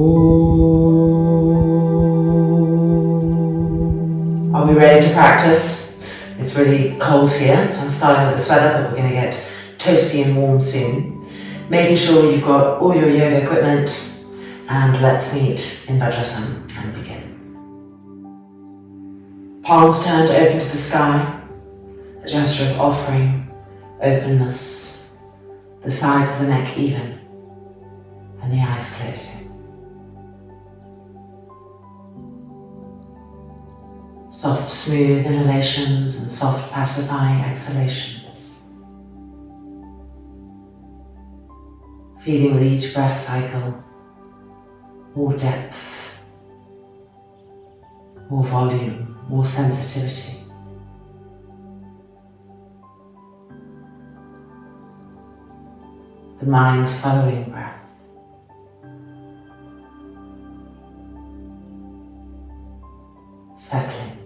Are we ready to practice? It's really cold here, so I'm starting with a sweater, but we're going to get toasty and warm soon. Making sure you've got all your yoga equipment, and let's meet in Vajrasana and begin. Palms turned open to the sky, a gesture of offering, openness, the sides of the neck even, and the eyes closing. Soft, smooth inhalations and soft, pacifying exhalations. Feeling with each breath cycle more depth, more volume, more sensitivity. The mind following breath. Settling.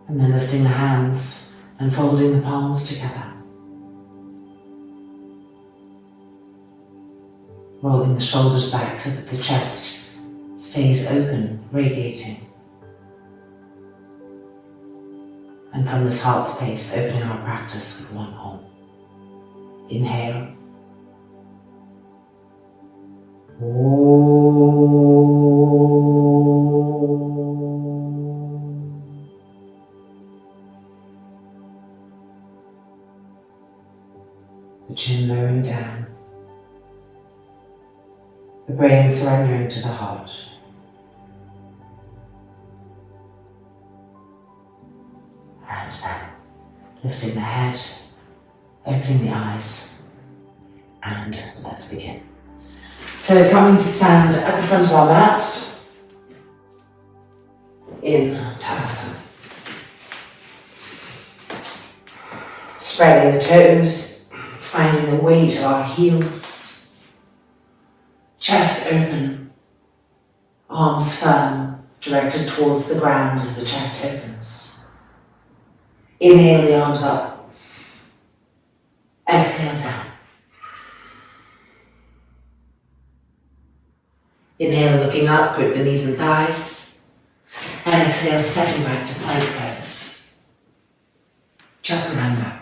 And then lifting the hands and folding the palms together. Rolling the shoulders back so that the chest stays open, radiating. And from this heart space, opening our practice with one Om. Inhale. The chin lowering down, the brain surrendering to the heart. And then lifting the head, opening the eyes, and let's begin. So coming to stand at the front of our mat in Savasana. Spreading the toes, finding the weight of our heels, chest open, arms firm, directed towards the ground as the chest opens. Inhale the arms up, exhale down. Inhale looking up, grip the knees and thighs, and exhale stepping back to plank pose. Chaturanga.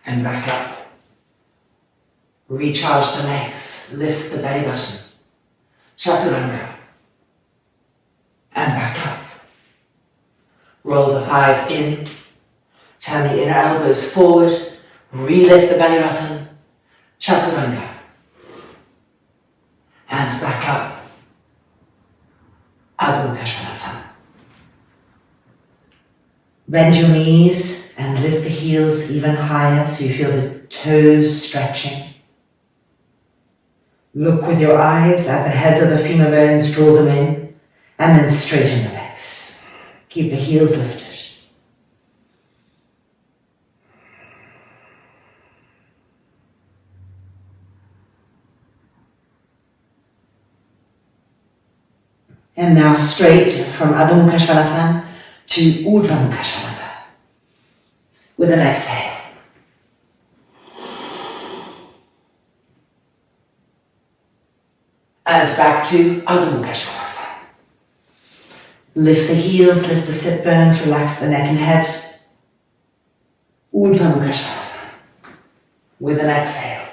And back up. Recharge the legs, lift the belly button. Chaturanga. And back up. Roll the thighs in, turn the inner elbows forward, re-lift the belly button. Chaturanga. And back up. Adho Mukha Svanasana. Bend your knees and lift the heels even higher so you feel the toes stretching. Look with your eyes at the heads of the femur bones, draw them in, and then straighten the legs. Keep the heels lifted. And now straight from Adho Mukha Svanasana to Urdhva Mukha Svanasana. With an exhale. And back to Adho Mukha Svanasana. Lift the heels, lift the sit bones, relax the neck and head. Urdhva Mukha Svanasana. With an exhale.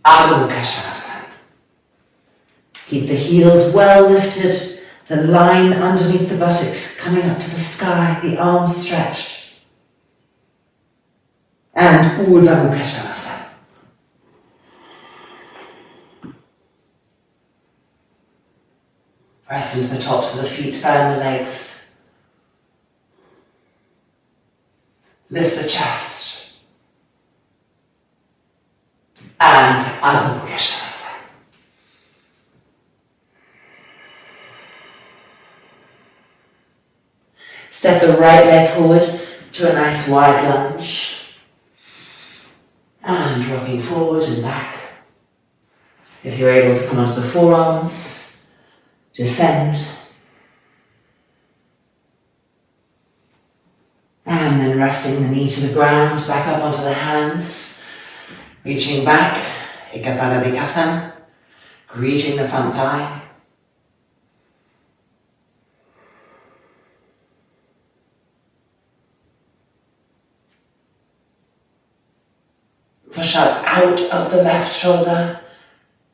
Adho Mukha Svanasana. Keep the heels well lifted. The line underneath the buttocks coming up to the sky, the arms stretched. And Urdhva Mukha Svanasana. Press into the tops of the feet, firm the legs. Lift the chest. And Adho Mukha Svanasana. Step the right leg forward to a nice wide lunge. And rocking forward and back. If you're able to come onto the forearms, descend And then resting the knee to the ground, back up onto the hands. Reaching back, Ekapala Vikasana. Greeting the front thigh. Push up out of the left shoulder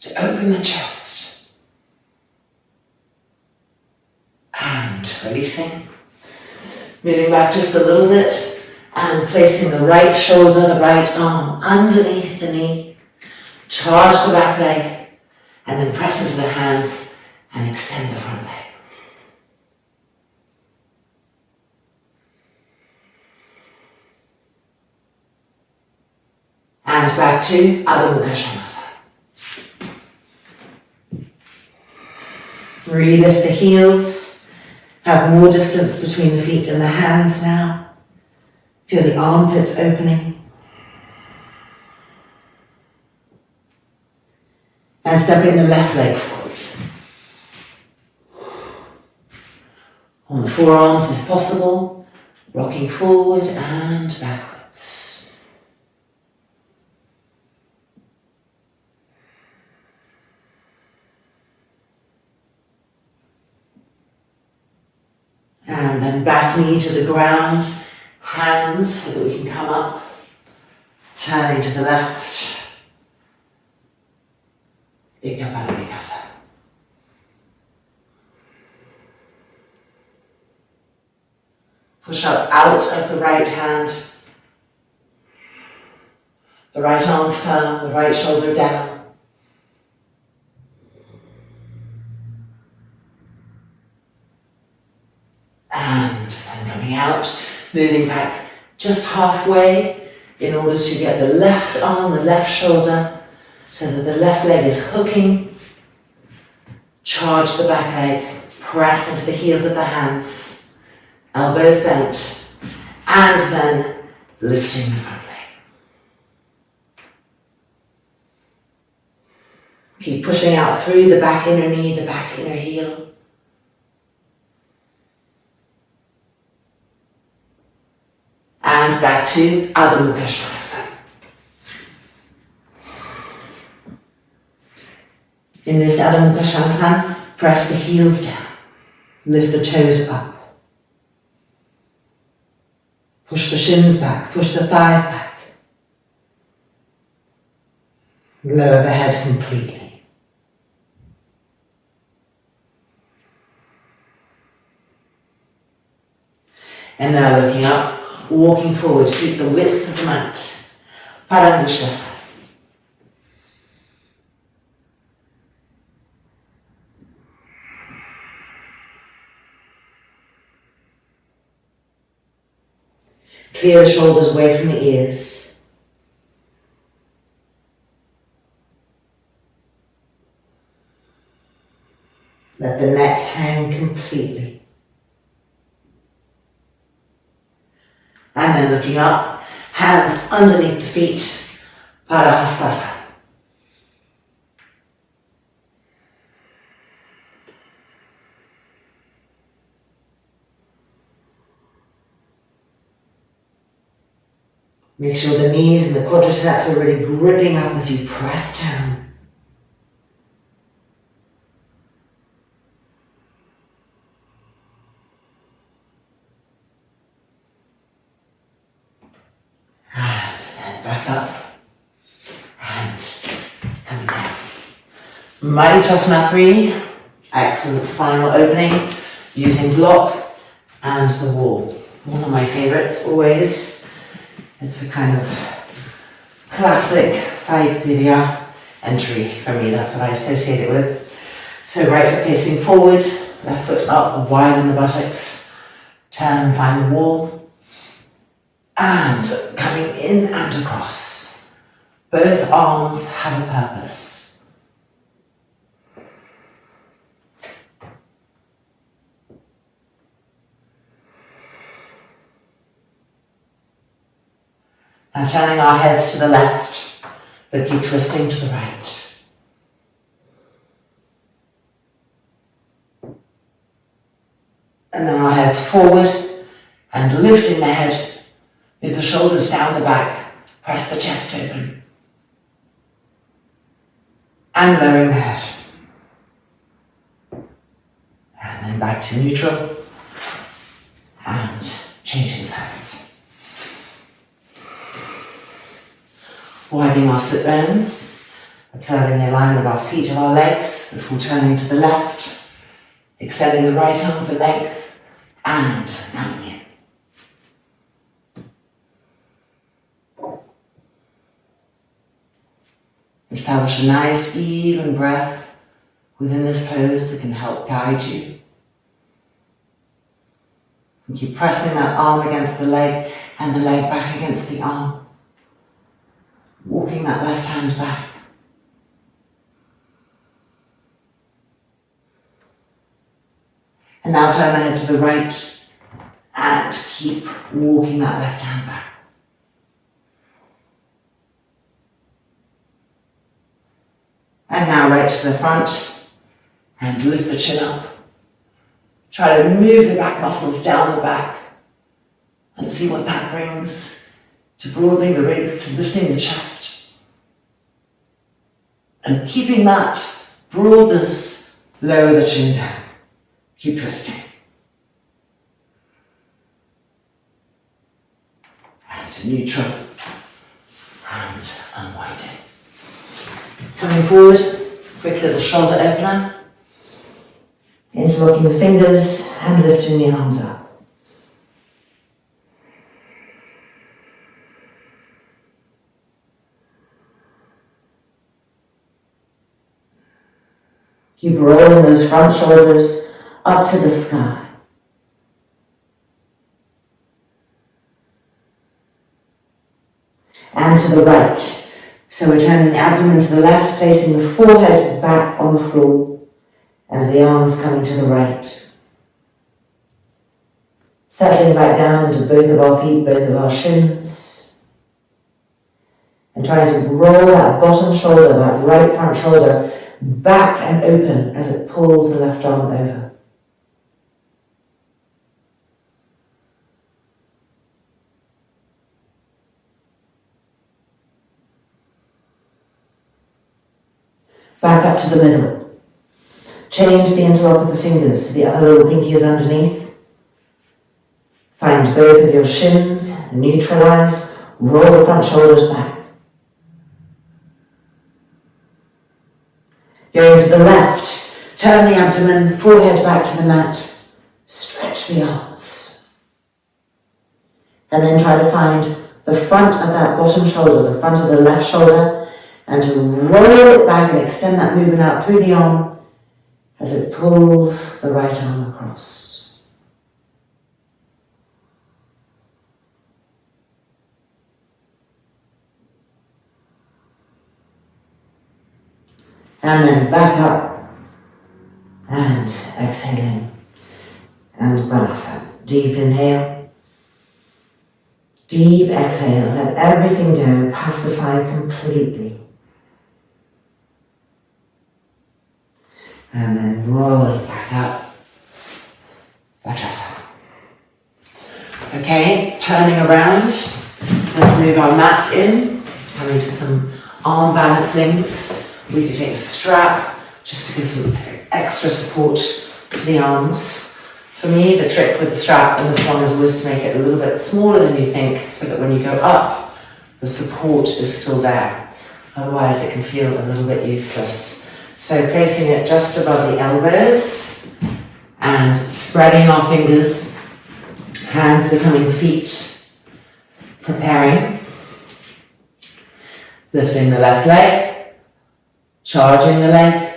to open the chest. And releasing. Moving back just a little bit and placing the right shoulder, the right arm underneath the knee. Charge the back leg and then press into the hands and extend the front leg. And back to Adho Mukha Svangasana. Relift the heels. Have more distance between the feet and the hands now. Feel the armpits opening. And stepping the left leg forward. On the forearms if possible, rocking forward and backwards. And then back knee to the ground, hands so that we can come up, turning to the left. Ekapala Vikasana. Push up out of the right hand. The right arm firm, the right shoulder down. And then coming out, moving back just halfway in order to get the left arm, the left shoulder, so that the left leg is hooking. Charge the back leg, press into the heels of the hands, elbows bent, and then lifting the front leg. Keep pushing out through the back inner knee, the back inner heel. And back to Adho Mukha Svangasana. In this Adho Mukha Svangasana, press the heels down. Lift the toes up. Push the shins back, push the thighs back. Lower the head completely. And now looking up, walking forward, feet the width of the mat. Padmasana. Clear the shoulders away from the ears. Let the neck hang completely. And then looking up, hands underneath the feet, Padmasana. Make sure the knees and the quadriceps are really gripping up as you press down. And then back up and coming down. Mayurasana 3, excellent spinal opening using block and the wall. One of my favorites always. It's a kind of classic 5 Divya entry for me, that's what I associate it with. So right foot facing forward, left foot up, widen the buttocks, turn and find the wall, and coming in and across. Both arms have a purpose. And turning our heads to the left, but keep twisting to the right. And then our heads forward and lifting the head Move the shoulders down the back, press the chest open. And lowering the head. And then back to neutral. And changing sides. Widening our sit bones, observing the alignment of our feet and our legs before turning to the left, extending the right arm for length, and coming in. Establish a nice, even breath within this pose that can help guide you. And keep pressing that arm against the leg and the leg back against the arm. Walking that left hand back. And now turn the head to the right and keep walking that left hand back. And now right to the front and lift the chin up. Try to move the back muscles down the back and see what that brings to broadening the ribs, to lifting the chest. And keeping that broadness, lower the chin down. Keep twisting. And to neutral. And unwinding. Coming forward, quick little shoulder opener. Interlocking the fingers and lifting the arms up. Keep rolling those front shoulders up to the sky. And to the right. So we're turning the abdomen to the left, placing the forehead back on the floor as the arms coming to the right. Settling back down into both of our feet, both of our shins. And trying to roll that bottom shoulder, that right front shoulder, back and open as it pulls the left arm over. Back up to the middle. Change the interlock of the fingers so the other little pinky is underneath. Find both of your shins, neutralize, roll the front shoulders back. Going to the left, turn the abdomen, forehead back to the mat, stretch the arms. And then try to find the front of that bottom shoulder, the front of the left shoulder, and to roll it back and extend that movement out through the arm as it pulls the right arm across. And then back up and exhaling. And Balasana. Deep inhale. Deep exhale. Let everything go. Pacify completely. And then rolling back up. Vajrasana. Okay, turning around. Let's move our mat in. Coming to some arm balancings. We could take a strap just to give some extra support to the arms. For me, the trick with the strap and this one is always to make it a little bit smaller than you think so that when you go up, the support is still there. Otherwise, it can feel a little bit useless. So placing it just above the elbows and spreading our fingers, hands becoming feet, preparing. Lifting the left leg, charging the leg,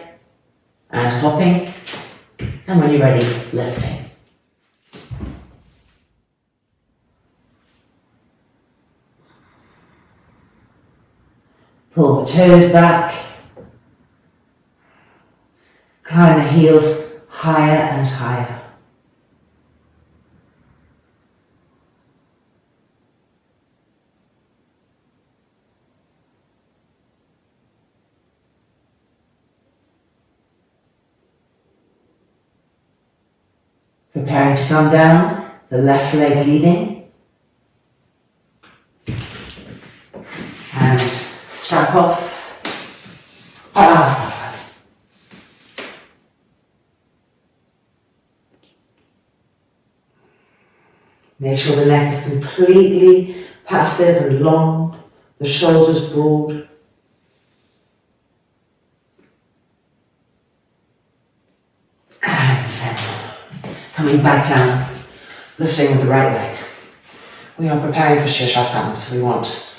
and hopping. And when you're ready, lifting. Pull the toes back. Climb the heels higher and higher. Preparing to come down, the left leg leading. strap off, Padmasana. Make sure the neck is completely passive and long, the shoulders broad. And then coming back down, lifting with the right leg. We are preparing for Sirsasana, so we want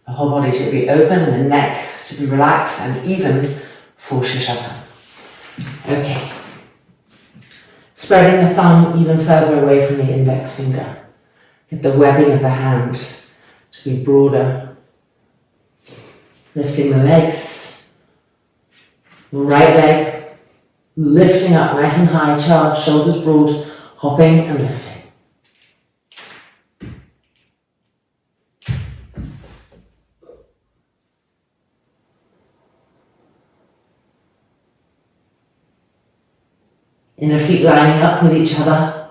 the whole body to be open and the neck to be relaxed and even for Sirsasana. Okay. Spreading the thumb even further away from the index finger. Get the webbing of the hand to be broader. Lifting the legs. Right leg lifting up nice and high, charged, shoulders broad, hopping and lifting. Inner feet lining up with each other.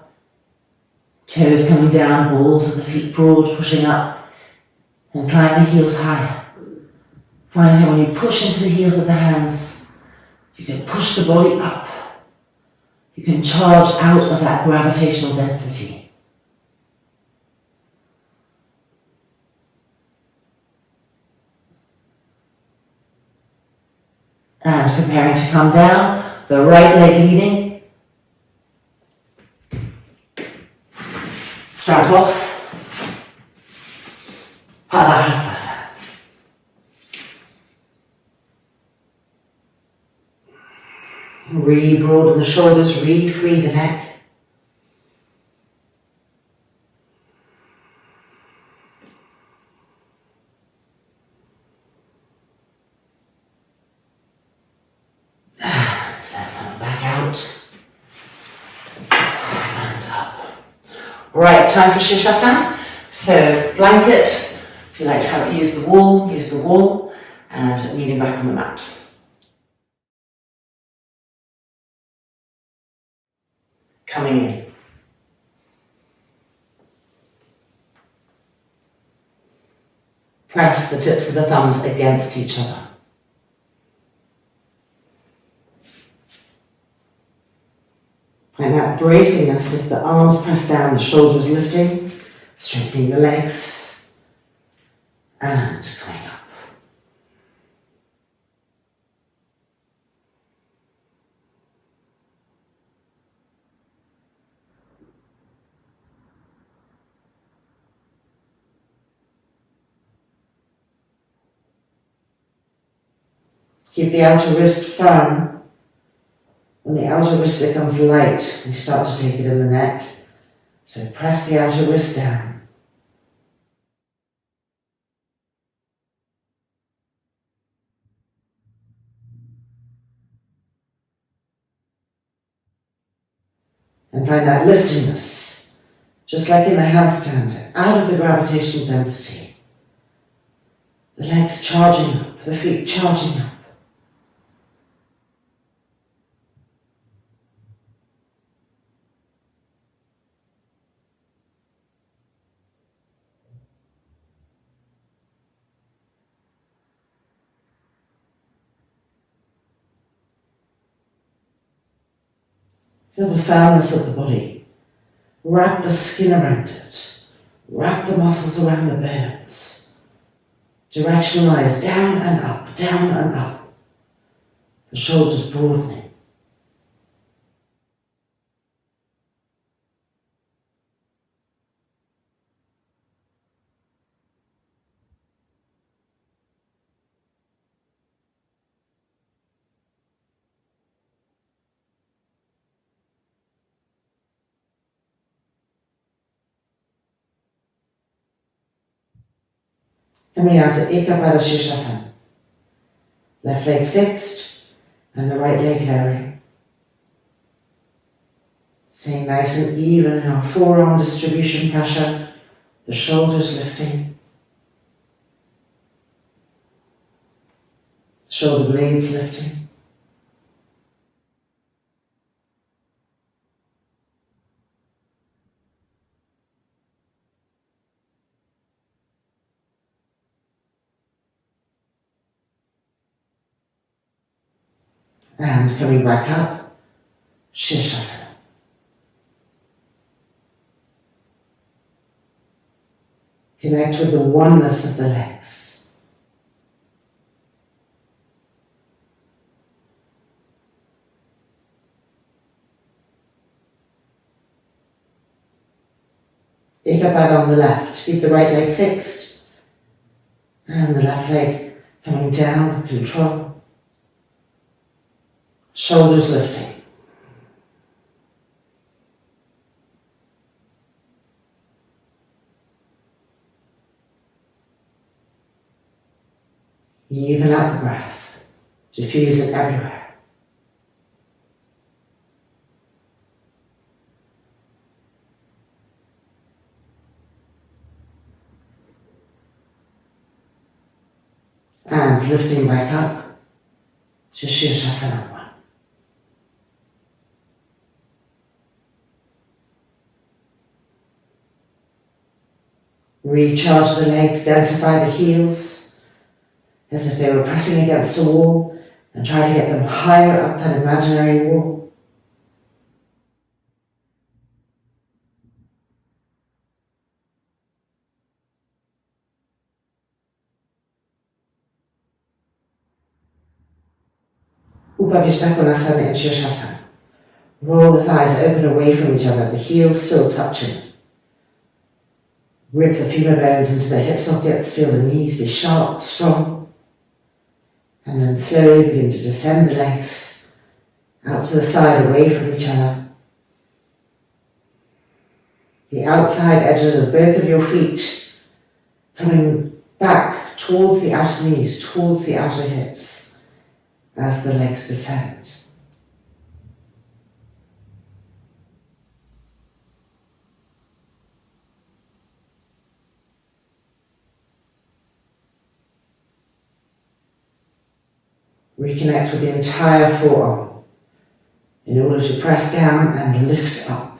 Toes coming down, balls of the feet broad, pushing up. And climb the heels higher. Find how when you push into the heels of the hands, you can push the body up. You can charge out of that gravitational density. And preparing to come down, the right leg leading. Strap off, Padmasana. Re-broaden the shoulders, re-free the neck. And then coming back out and up. Right, time for Sirsasana. So blanket, if you like to have it, use the wall, and kneeling back on the mat. Coming in. Press the tips of the thumbs against each other. Find that bracingness as the arms press down, the shoulders lifting, strengthening the legs, and coming up. Keep the outer wrist firm. When the outer wrist becomes light, we start to take it in the neck. So press the outer wrist down. And find that liftingness, just like in a handstand, out of the gravitational density. The legs charging up, the feet charging up. Feel the firmness of the body. Wrap the skin around it. Wrap the muscles around the bones. Directionalize down and up, down and up. The shoulders broadening. Coming out to Ekapada Sirsasana. Left leg fixed and the right leg lowering. Staying nice and even in our forearm distribution pressure, the shoulders lifting. Shoulder blades lifting. And coming back up, Sirsasana. Connect with the oneness of the legs. Ikapada on the left, keep the right leg fixed. And the left leg coming down with control. Shoulders lifting. Even out the breath, diffuse it everywhere. And lifting back up to Sirsasana 1. Recharge the legs, densify the heels, as if they were pressing against a wall, and try to get them higher up that imaginary wall. Upavishnakonasana and Sirsasana. Roll the thighs open away from each other, the heels still touching. Rip the femur bones into the hip sockets, feel the knees be sharp, strong. And then slowly begin to descend the legs out to the side, away from each other. The outside edges of both of your feet coming back towards the outer knees, towards the outer hips as the legs descend. Reconnect with the entire forearm in order to press down and lift up.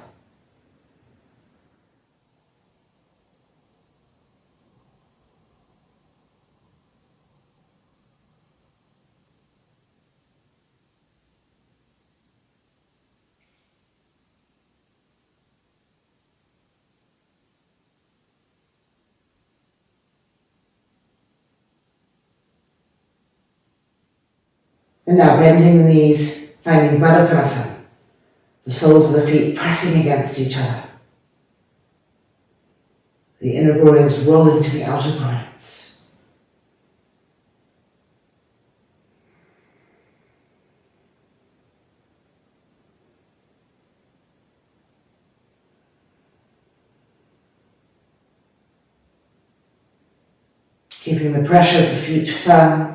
And now bending the knees, finding Baddha Konasana, the soles of the feet pressing against each other. The inner groins roll into the outer groins. Keeping the pressure of the feet firm.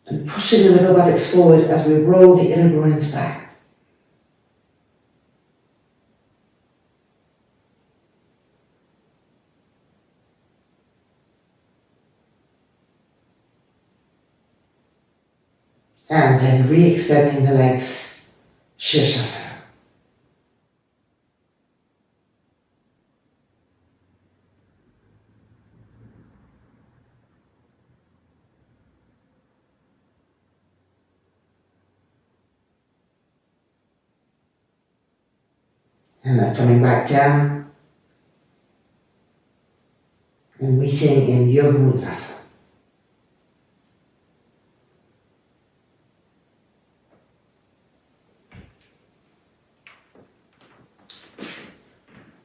And pushing the middle buttocks forward as we roll the inner groins back. And then re-extending the legs, Sirsasana. And then coming back down and meeting in Yoga Mudras.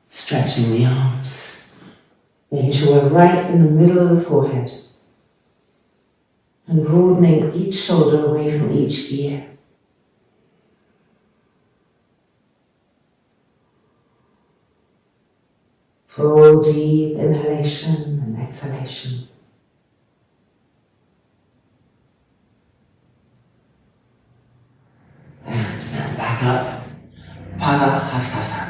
Stretching the arms, making sure we're right in the middle of the forehead and broadening each shoulder away from each ear. Full deep inhalation and exhalation. And then back up, Padmasana.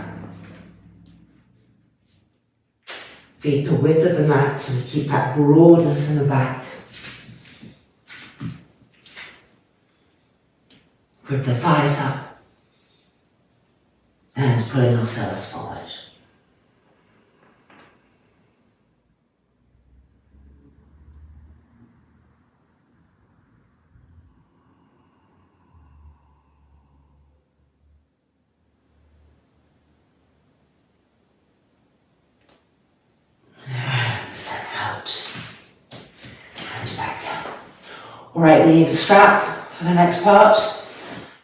Feet the width of the mat, so we keep that broadness in the back. Grip the thighs up and pulling ourselves forward. Alright, we need a strap for the next part,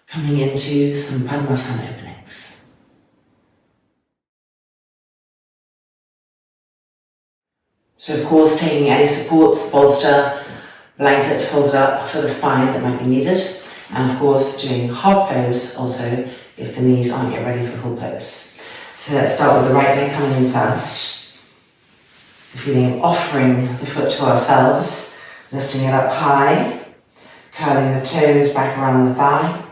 coming into some Padmasana openings. So of course, taking any supports, bolster, blankets folded up for the spine that might be needed, and of course doing half pose also if the knees aren't yet ready for full pose. So let's start with the right leg coming in first. The feeling of offering the foot to ourselves, lifting it up high, curling the toes back around the thigh,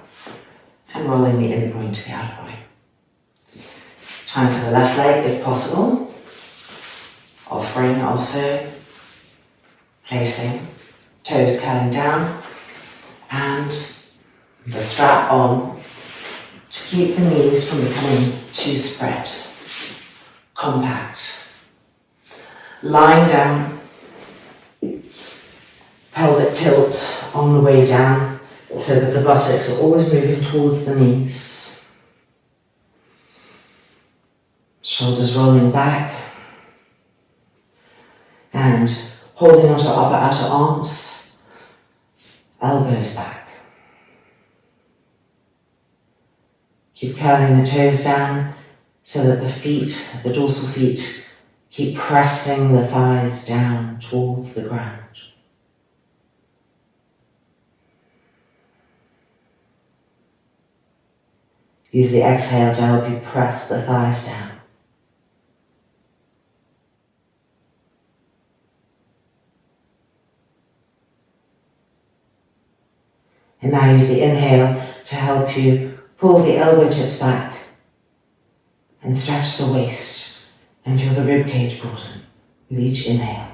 and rolling the in point to the out point. Time for the left leg if possible. Offering also, placing, toes curling down, and the strap on to keep the knees from becoming too spread, compact. Lying down, pelvic tilt on the way down so that the buttocks are always moving towards the knees. Shoulders rolling back and holding onto upper outer arms, elbows back. Keep curling the toes down so that the feet, the dorsal feet, keep pressing the thighs down towards the ground. Use the exhale to help you press the thighs down. And now use the inhale to help you pull the elbow tips back and stretch the waist and feel the rib cage broaden with each inhale.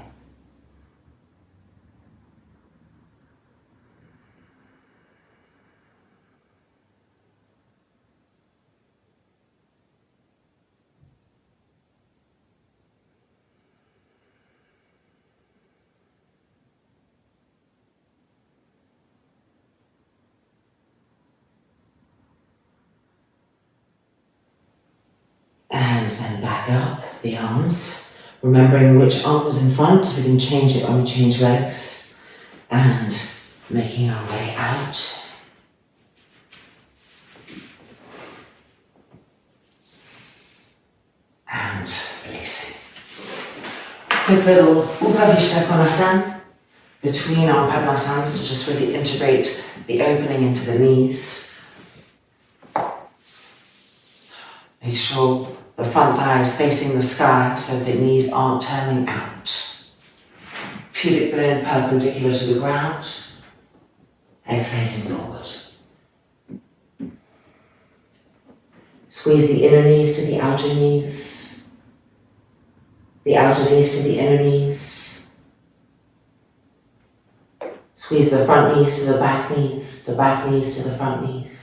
And then back up the arms, remembering which arm was in front, so we can change it when we change legs, and making our way out. And releasing. Quick little Uplifting Konasana between our Padmasanas to just really integrate the opening into the knees. Make sure the front thigh is facing the sky so that the knees aren't turning out. Pubic bone perpendicular to the ground. Exhaling forward. Squeeze the inner knees to the outer knees. The outer knees to the inner knees. Squeeze the front knees to the back knees to the front knees.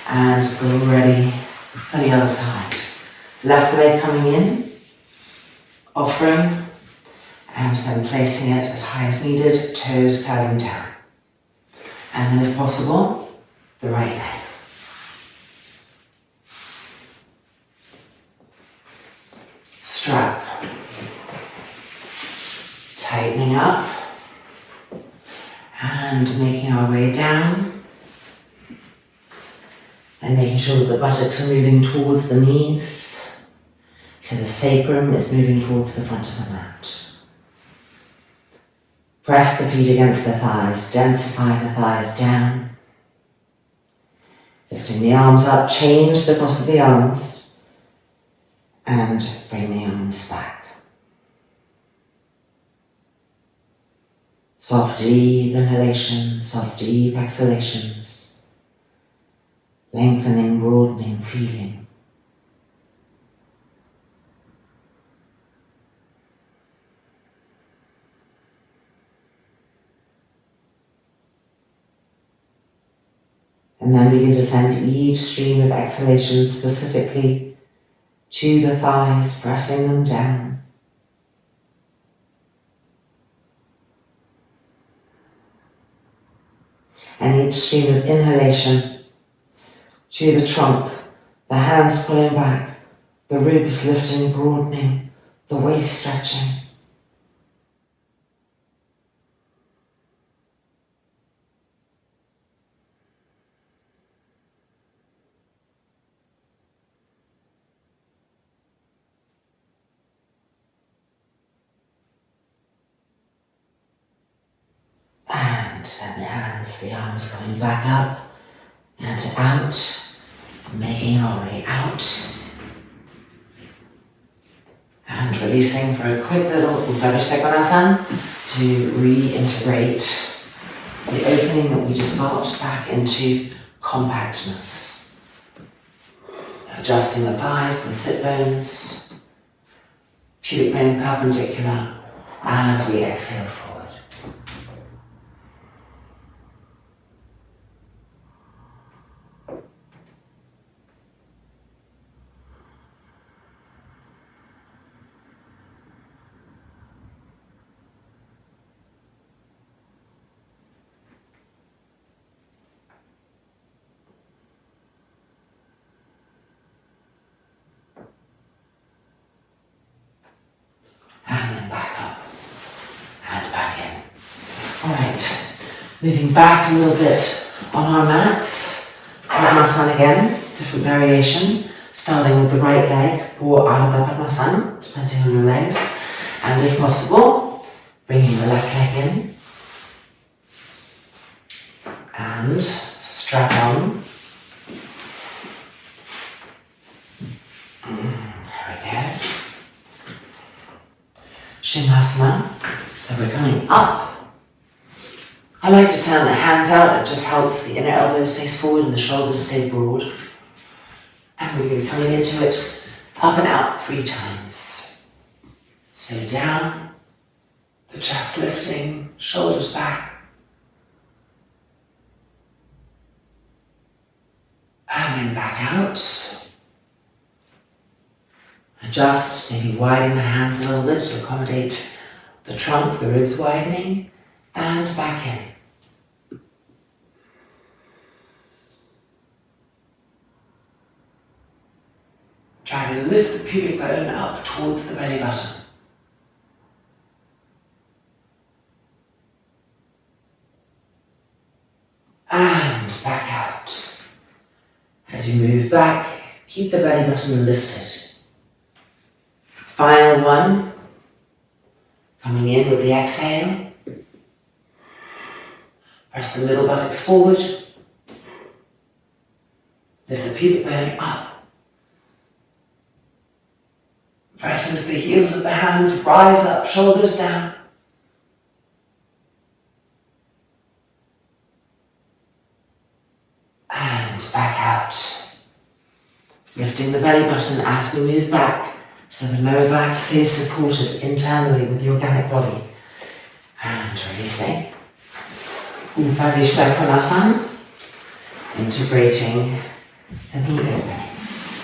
And we're ready for the other side. Left leg coming in, offering, and then placing it as high as needed, toes curling down. And then if possible, the right leg. Strap. Tightening up, and making our way down. And making sure that the buttocks are moving towards the knees, so the sacrum is moving towards the front of the mat. Press the feet against the thighs, densify the thighs down. Lifting the arms up, change the cross of the arms, and bring the arms back. Soft, deep inhalation, soft, deep exhalations. Lengthening, broadening, feeling. And then begin to send each stream of exhalation specifically to the thighs, pressing them down. and each stream of inhalation to the trunk, the hands pulling back, the ribs lifting, broadening, the waist stretching. And then the hands, the arms coming back up and out, making our way out. And releasing for a quick little Viparita Dandasana to reintegrate the opening that we just got back into compactness. Adjusting the thighs, the sit bones, pubic bone perpendicular as we exhale forward. And then back up and back in. Alright, moving back a little bit on our mats. Padmasana again, different variation. Starting with the right leg or out of the Padmasana, depending on your legs. And if possible, bringing the left leg in. And strap on. There we go. Sirsasana, so we're coming up. I like to turn the hands out, it just helps the inner elbows face forward and the shoulders stay broad. And we're going to be coming into it up and out 3 times. So down, the chest lifting, shoulders back. And then back out. Adjust, maybe widen the hands a little bit to accommodate the trunk, the ribs widening, and back in. Try to lift the pubic bone up towards the belly button. And back out. As you move back, keep the belly button lifted. Final one, coming in with the exhale. Press the middle buttocks forward. Lift the pubic bone up. Press into the heels of the hands, rise up, shoulders down. And back out. Lifting the belly button as we move back. So the lower back stays supported internally with the organic body. And releasing. Viparita Dandasana. Integrating the knee openings.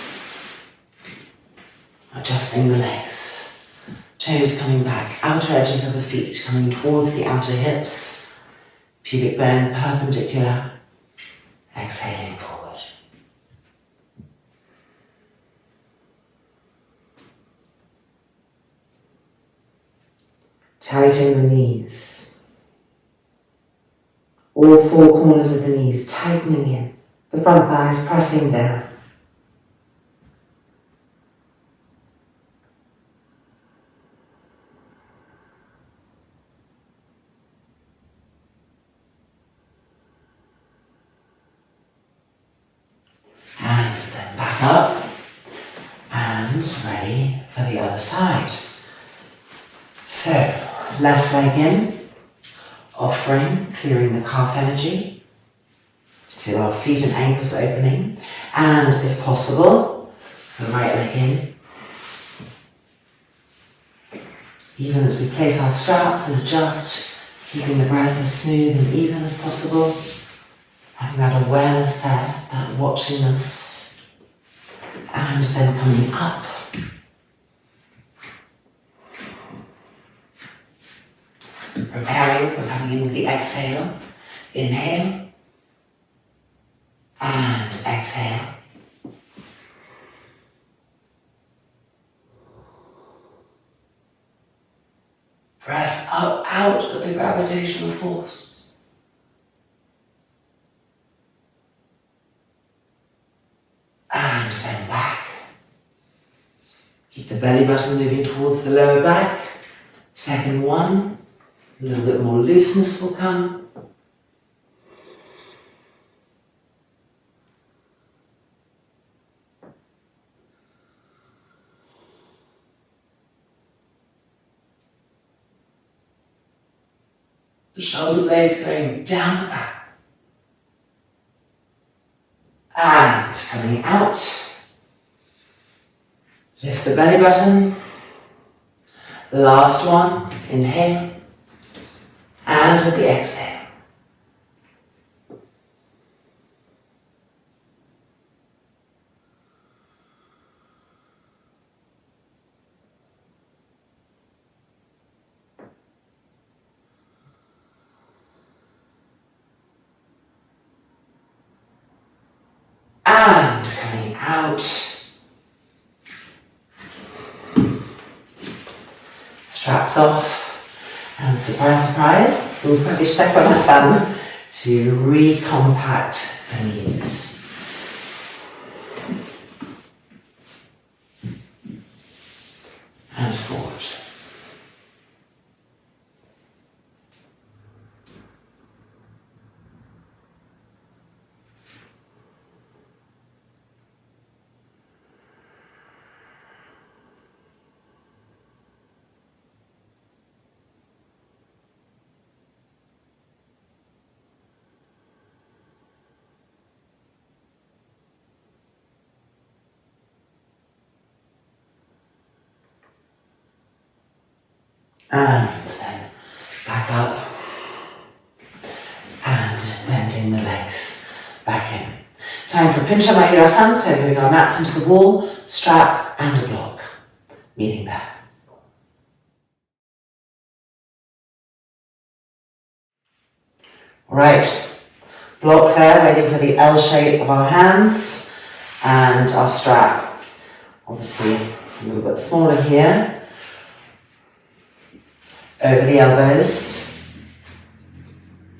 Adjusting the legs. Toes coming back. Outer edges of the feet coming towards the outer hips. Pubic bone perpendicular. Exhaling forward. Tighten the knees. All 4 corners of the knees tightening in. The front thighs pressing down. And then back up. And ready for the other side. So, left leg in, offering, clearing the calf energy. Feel our feet and ankles opening. And if possible, the right leg in. Even as we place our straps and adjust, keeping the breath as smooth and even as possible. Having that awareness there, that watchingness. And then coming up. Preparing, we're coming in with the exhale. Inhale, And exhale. Press up out of the gravitational force. And then back. Keep the belly button moving towards the lower back. Second one, a little bit more looseness will come. The shoulder blades going down the back. And coming out. Lift the belly button. The last one, inhale. And with the exhale. And coming out. Straps off. And surprise, surprise, Padmasana to recompact the knees. And forward. And then back up and bending the legs back in. Time for Pincha Mayurasanas, so moving our mats into the wall, strap and a block. Meeting there. Alright, block there, waiting for the L shape of our hands and our strap. Obviously a little bit smaller here. Over the elbows.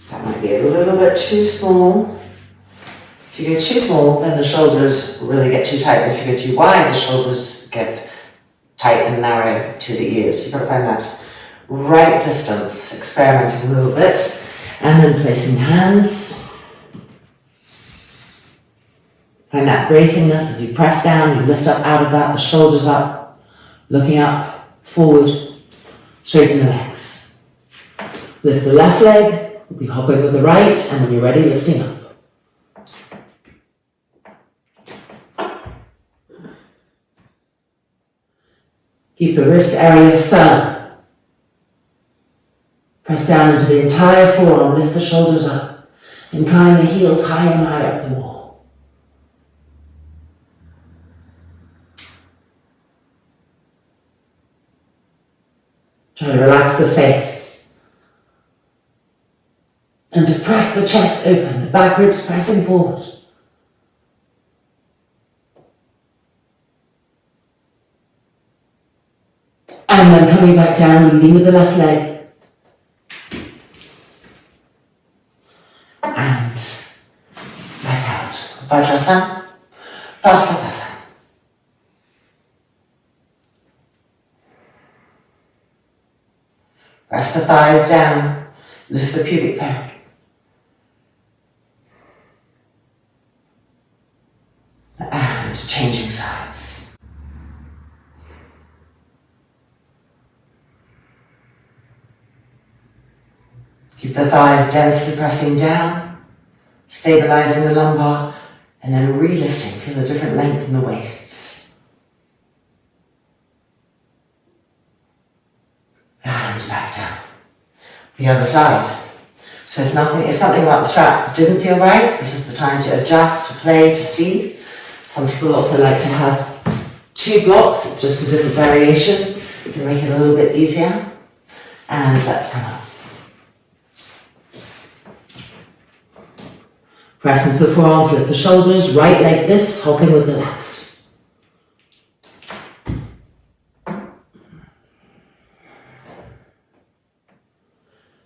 That might be a little bit too small. If you go too small, then the shoulders really get too tight. If you go too wide, the shoulders get tight and narrow to the ears. You've got to find that right distance, experimenting a little bit. And then placing hands. Find that bracingness as you press down, you lift up out of that, the shoulders up, looking up, forward. Straighten the legs. Lift the left leg, we'll be hopping with the right, and when you're ready, lifting up. Keep the wrist area firm. Press down into the entire forearm, lift the shoulders up, and climb the heels higher and higher up the wall. Try to relax the face. And to press the chest open, the back ribs pressing forward. And then coming back down, leading with the left leg. And back out. Vajrasana, Padmasana. Press the thighs down, lift the pubic bone. And changing sides. Keep the thighs densely pressing down, stabilizing the lumbar, and then re-lifting. Feel a different length in the waists. And back down. The other side. So if something about the strap didn't feel right, this is the time to adjust, to play, to see. Some people also like to have 2 blocks. It's just a different variation. You can make it a little bit easier. And let's come up. Press into the forearms, lift the shoulders, right leg lifts, hopping with the left.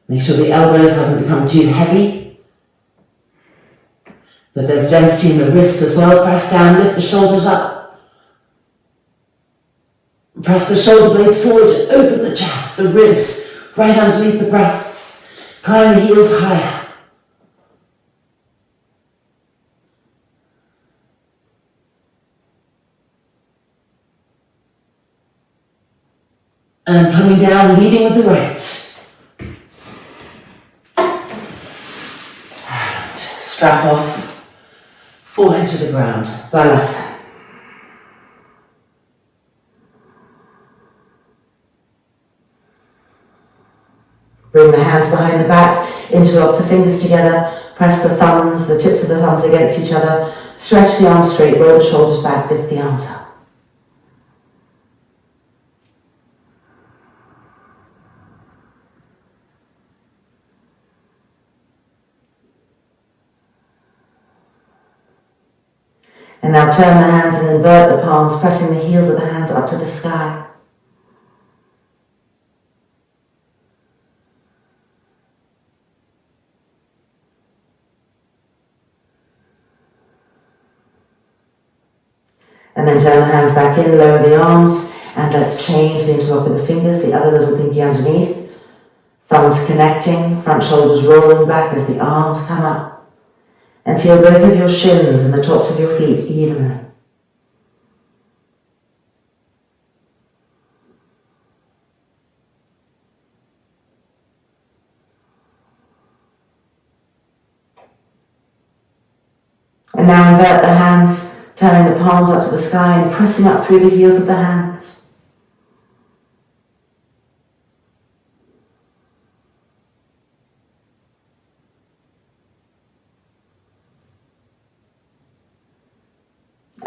Make sure the elbows haven't become too heavy, that there's density in the wrists as well. Press down, lift the shoulders up. Press the shoulder blades forward to open the chest, the ribs, right underneath the breasts. Climb the heels higher. And coming down, leading with the right. And strap off, forehead to the ground, Balasana. Bring the hands behind the back, interlock the fingers together, press the thumbs, the tips of the thumbs against each other, stretch the arms straight, roll the shoulders back, lift the arms up. And now turn the hands and invert the palms, pressing the heels of the hands up to the sky. And then turn the hands back in, lower the arms, and let's change the interlock of the fingers, the other little pinky underneath. Thumbs connecting, front shoulders rolling back as the arms come up. And feel both of your shins and the tops of your feet evenly. And now invert the hands, turning the palms up to the sky and pressing up through the heels of the hands.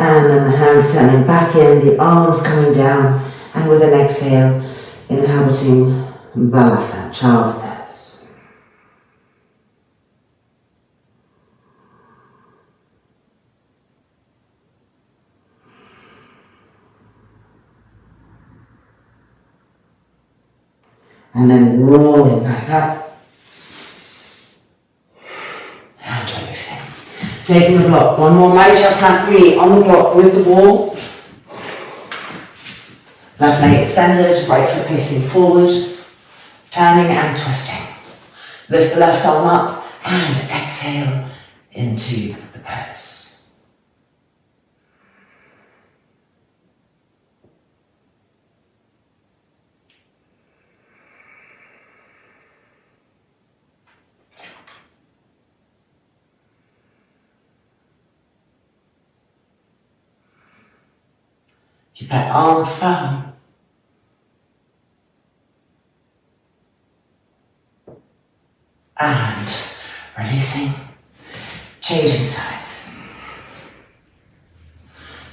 And then the hands turning back in, the arms coming down, and with an exhale, inhabiting Balasana, child's pose. And then rolling back up. And releasing. Taking the block, one more Mayurasana 3 on the block with the wall. Left leg extended, right foot facing forward, turning and twisting. Lift the left arm up and exhale into the pose. Keep that arm firm. And releasing, changing sides.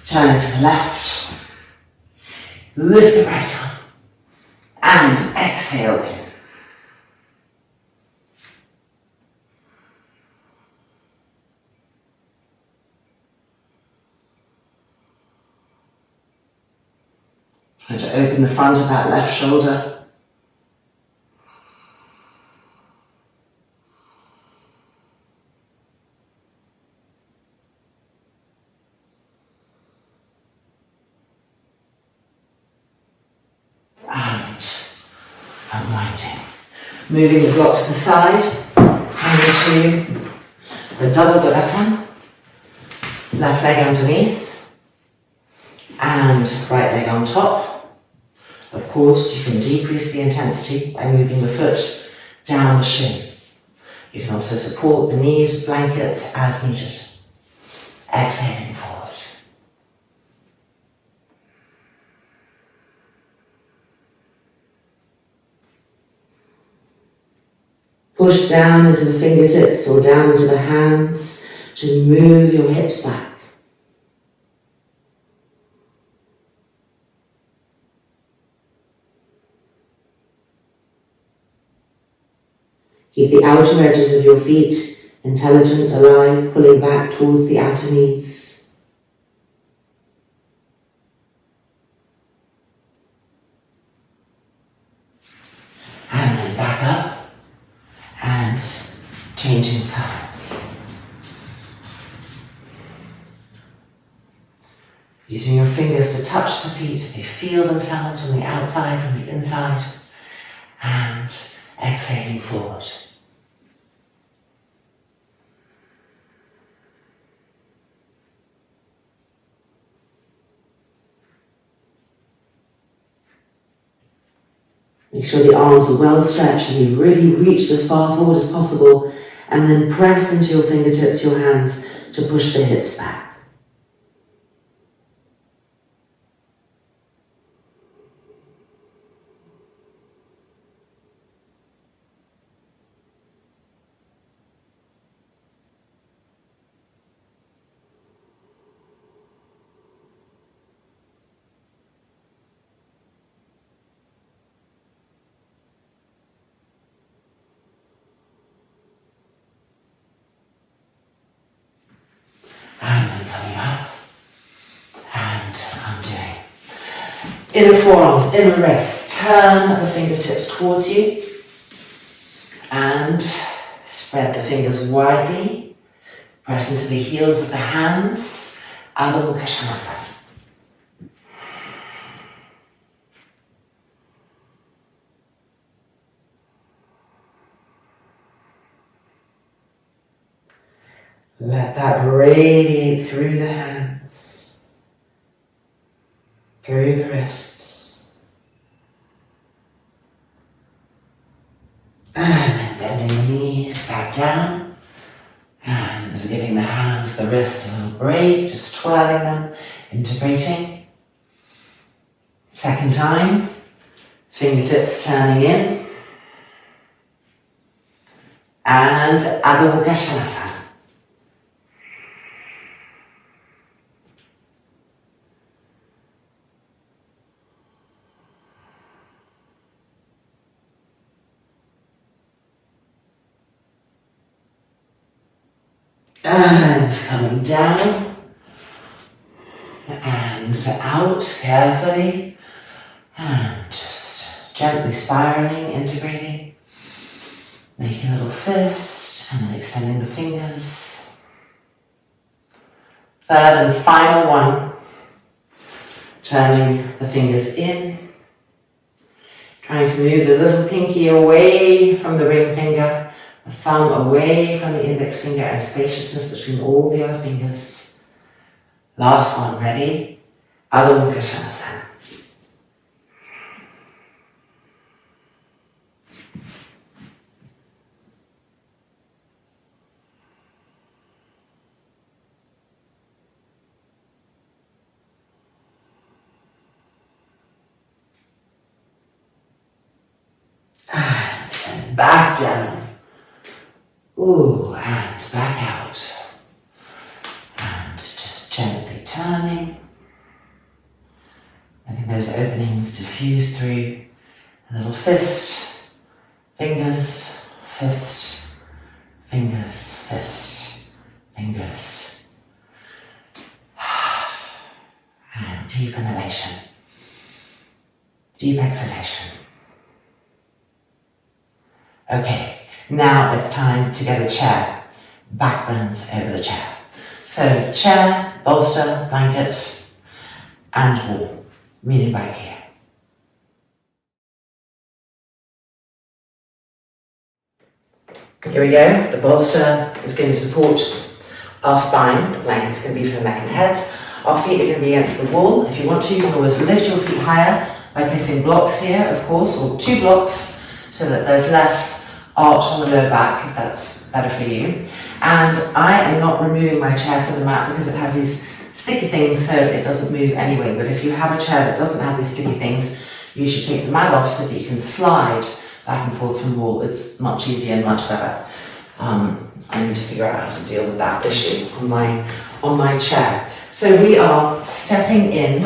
Turning to the left, lift the right arm, and exhale in. Trying to open the front of that left shoulder. Unwinding. Moving the block to the side, hanging to the double Viparita. Left leg underneath and right leg on top. Of course, you can decrease the intensity by moving the foot down the shin. You can also support the knees with blankets as needed. Exhaling forward. Push down into the fingertips or down into the hands to move your hips back. Keep the outer edges of your feet intelligent, alive, pulling back towards the outer knees. And then back up and changing sides. Using your fingers to touch the feet, they feel themselves from the outside, from the inside, and exhaling forward. Make sure the arms are well stretched and you've really reached as far forward as possible, and then press into your fingertips, your hands, to push the hips back. And then coming up and undoing. Inner forearms, inner wrists. Turn the fingertips towards you and spread the fingers widely. Press into the heels of the hands. Adho Mukha Svangasana. Let that radiate through the hands, through the wrists, and then bending the knees back down and giving the hands, the wrists a little break, just twirling them, integrating. Second time, fingertips turning in, and Adho Mukha Svangasana. And coming down and out carefully and just gently spiraling, integrating. Making a little fist and then extending the fingers. Third and final one. Turning the fingers in. Trying to move the little pinky away from the ring finger. The thumb away from the index finger and spaciousness between all the other fingers. Last one, ready? Adho Mukha Svangasana. And back down. Ooh, and back out. And just gently turning. Letting those openings diffuse through. A little fist, fingers, fist, fingers, fist, fingers. And deep inhalation. Deep exhalation. Okay. Now it's time to get a chair, backbends over the chair. So chair, bolster, blanket, and wall. Meeting back here. Here we go. The bolster is going to support our spine. The blanket's going to be for the neck and head. Our feet are going to be against the wall. If you want to, you can always lift your feet higher by placing blocks here, of course, or 2 blocks, so that there's less arch on the lower back, if that's better for you. And I am not removing my chair from the mat because it has these sticky things, so it doesn't move anyway. But if you have a chair that doesn't have these sticky things, you should take the mat off so that you can slide back and forth from the wall. It's much easier and much better. I need to figure out how to deal with that issue on my chair. So we are stepping in.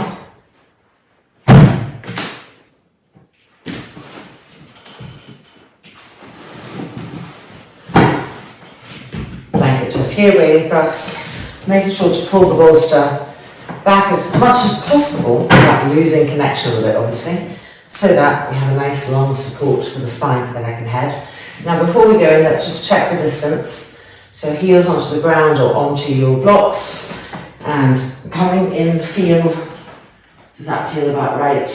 just here waiting for us, making sure to pull the bolster back as much as possible without losing connection with it, obviously, so that we have a nice long support for the spine, for the neck and head. Now before we go, let's just check the distance. So heels onto the ground or onto your blocks, and coming in, feel, does that feel about right?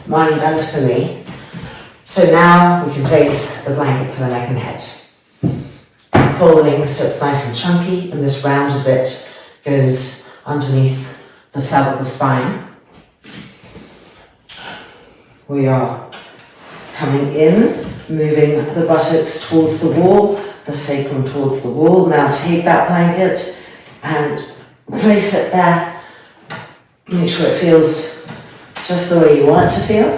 Mine does for me. So now we can place the blanket for the neck and head. Folding so it's nice and chunky, and this rounded bit goes underneath the cervical spine. We are coming in, moving the buttocks towards the wall, the sacrum towards the wall. Now take that blanket and place it there. Make sure it feels just the way you want it to feel.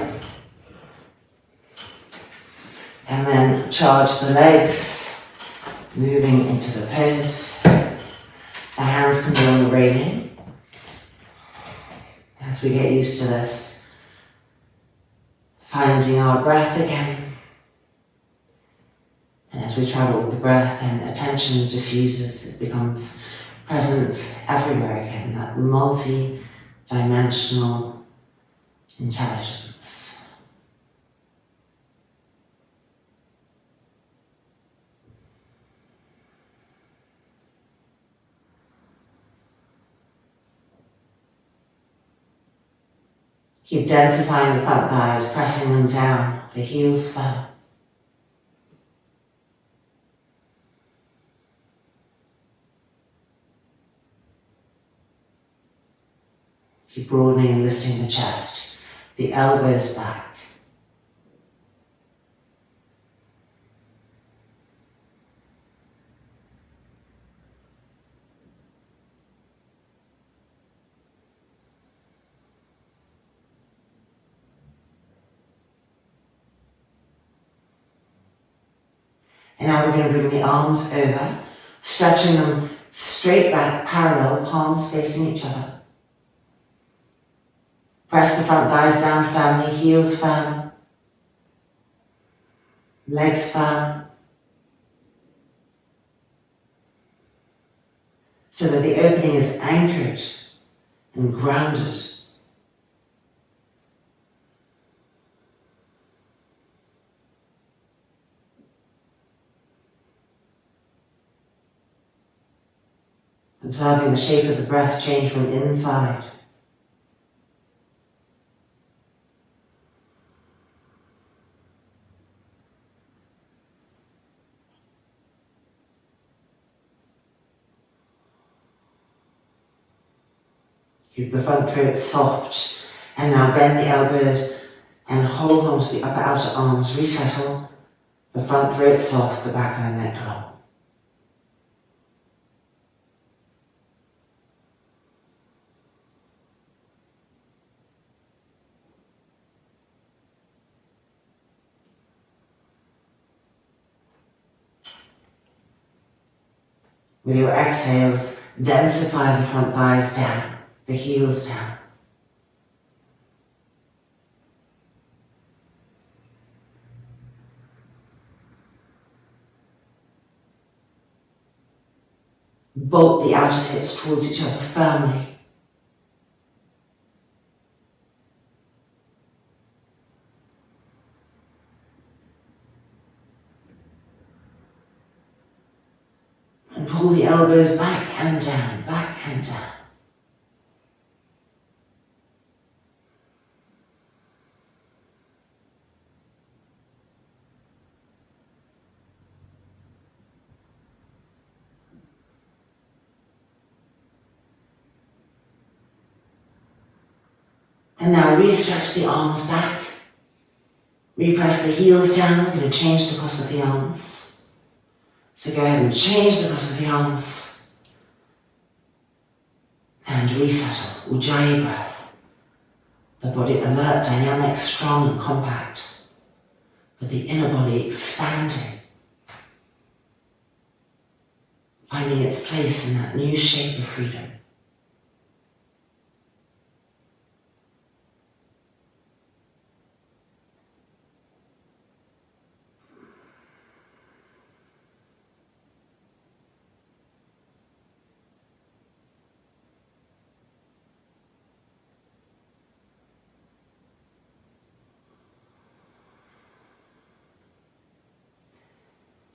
And then charge the legs, moving into the pose. The hands can be on the railing. As we get used to this, finding our breath again. And as we travel with the breath, then attention diffuses, it becomes present everywhere again, that multi-dimensional intelligence. Keep densifying the front thighs, pressing them down, the heels firm. Keep broadening and lifting the chest, the elbows back. And now we're going to bring the arms over, stretching them straight back, parallel, palms facing each other. Press the front thighs down firmly, heels firm, legs firm, so that the opening is anchored and grounded. Observing the shape of the breath change from inside. Keep the front throat soft, and now bend the elbows and hold on to the upper outer arms, resettle, the front throat soft, the back of the neck long. With your exhales, densify the front thighs down, the heels down. Bolt the outer hips towards each other firmly. And pull the elbows back and down, back and down. And now re-stretch the arms back. Repress the heels down. We're going to change the cross of the arms. So go ahead and change the cross of the arms. And resettle. Ujjayi breath. The body alert, dynamic, strong and compact. But the inner body expanding. Finding its place in that new shape of freedom.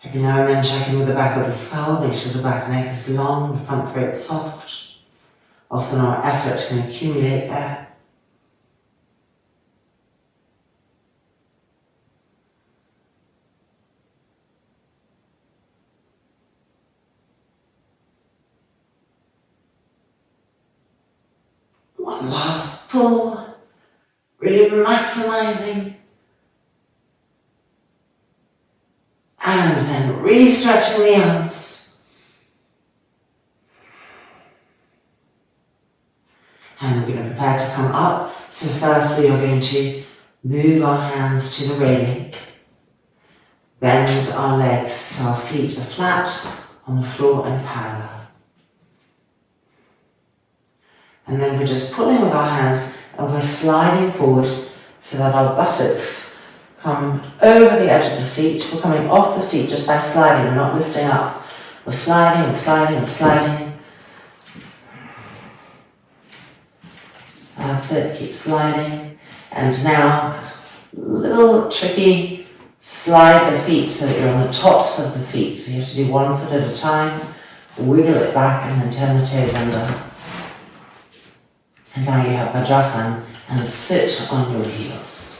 Every now and then check in with the back of the skull, make sure the back neck is long, the front throat soft. Often our effort can accumulate there. One last pull, really maximizing. And then re-stretching the arms. And we're going to prepare to come up. So first we are going to move our hands to the railing. Bend our legs so our feet are flat on the floor and parallel. And then we're just pulling with our hands and we're sliding forward so that our buttocks come over the edge of the seat. We're coming off the seat just by sliding, we're not lifting up. We're sliding, we're sliding, we're sliding. That's it, keep sliding. And now, little tricky, slide the feet so that you're on the tops of the feet. So you have to do 1 foot at a time, wiggle it back and then turn the toes under. And now you have Vajrasana and sit on your heels.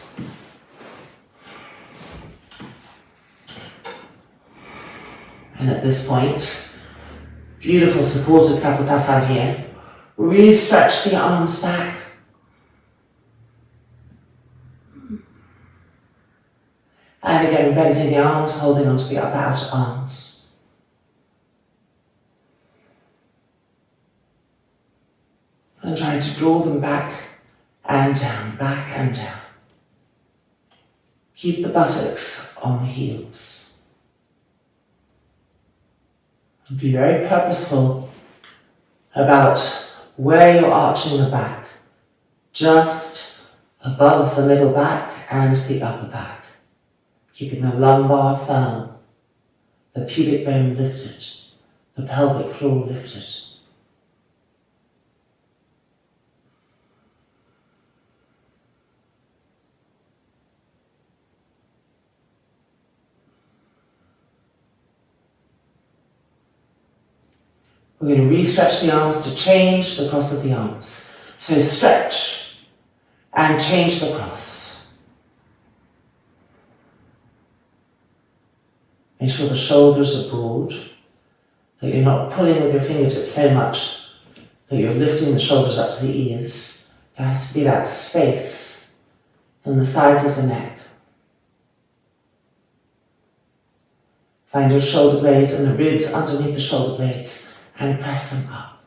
And at this point, beautiful supported Kapotasana here. Really stretch the arms back. And again, bending the arms, holding onto the upper outer arms. And trying to draw them back and down, back and down. Keep the buttocks on the heels. And be very purposeful about where you're arching the back. Just above the middle back and the upper back. Keeping the lumbar firm, the pubic bone lifted, the pelvic floor lifted. We're going to re-stretch the arms to change the cross of the arms. So stretch and change the cross. Make sure the shoulders are broad, that you're not pulling with your fingertips so much that you're lifting the shoulders up to the ears. There has to be that space in the sides of the neck. Find your shoulder blades and the ribs underneath the shoulder blades and press them up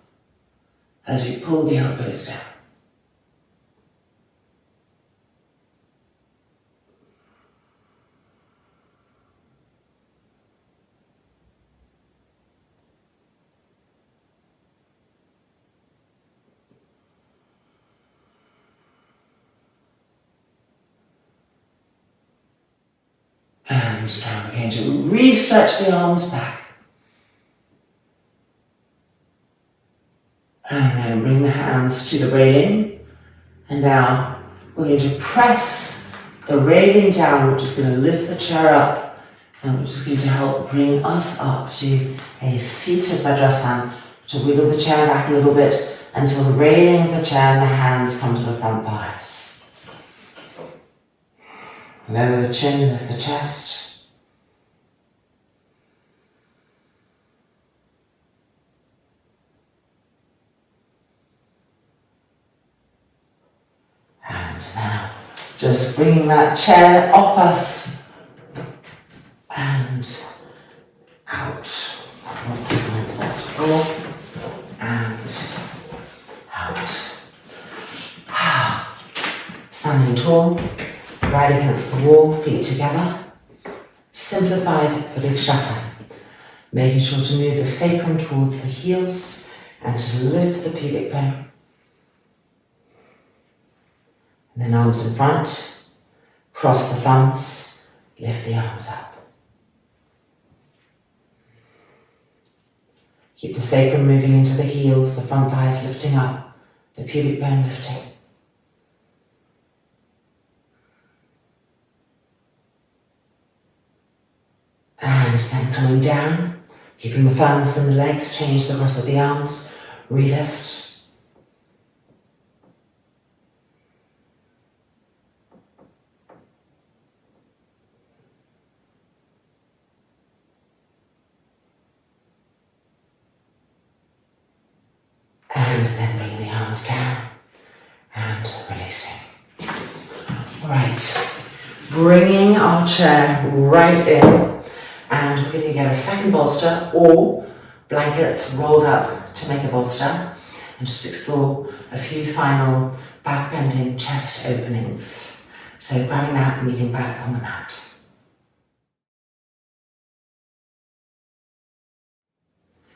as you pull the elbows down. And now we're going to re-stretch the arms back. And then bring the hands to the railing. And now we're going to press the railing down, which is going to lift the chair up and which is going to help bring us up to a seated Vajrasana, to wiggle the chair back a little bit until the railing of the chair and the hands come to the front thighs. Lower the chin, lift the chest. And now, just bringing that chair off us and out. Once back to the floor and out. Standing tall, right against the wall, feet together. Simplified Vrikshasana. Making sure to move the sacrum towards the heels and to lift the pubic bone. And then arms in front, cross the thumbs, lift the arms up. Keep the sacrum moving into the heels, the front thighs lifting up, the pubic bone lifting. And then coming down, keeping the firmness in the legs, change the cross of the arms, relift. And then bringing the arms down and releasing. Right, bringing our chair right in, and we're going to get a second bolster or blankets rolled up to make a bolster, and just explore a few final back bending chest openings. So grabbing that and meeting back on the mat.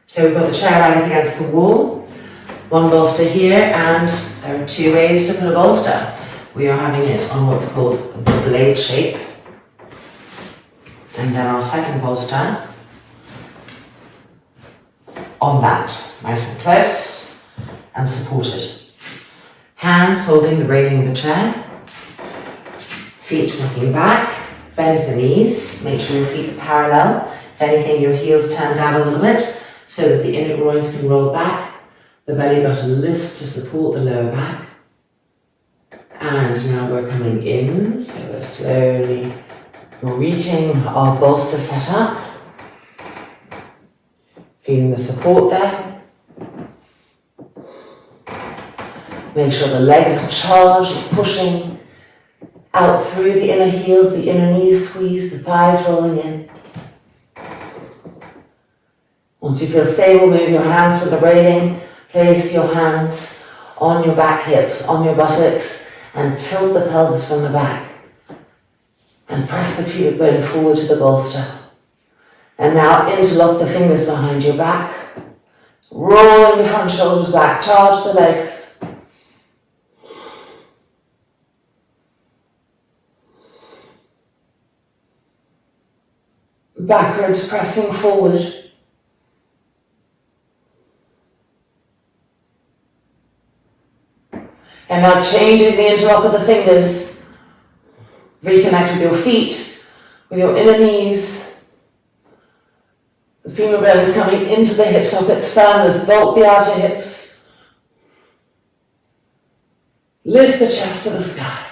So we've got the chair right up against the wall, one bolster here, and there are two ways to put a bolster. We are having it on what's called the blade shape, and then our second bolster on that, nice and close and supported. Hands holding the railing of the chair, feet looking back, bend the knees, make sure your feet are parallel. If anything, your heels turn down a little bit so that the inner groins can roll back. The belly button lifts to support the lower back. And now we're coming in, so we're slowly reaching our bolster set up. Feeling the support there. Make sure the legs are charged, pushing out through the inner heels, the inner knees squeeze, the thighs rolling in. Once you feel stable, move your hands from the railing, place your hands on your back hips, on your buttocks, and tilt the pelvis from the back. And press the pubic bone forward to the bolster. And now interlock the fingers behind your back, rolling the front shoulders back, charge the legs. Back ribs pressing forward. And now changing the interlock of the fingers. Reconnect with your feet, with your inner knees. The femur bone is coming into the hip sockets, firmness, vault the outer hips. Lift the chest to the sky.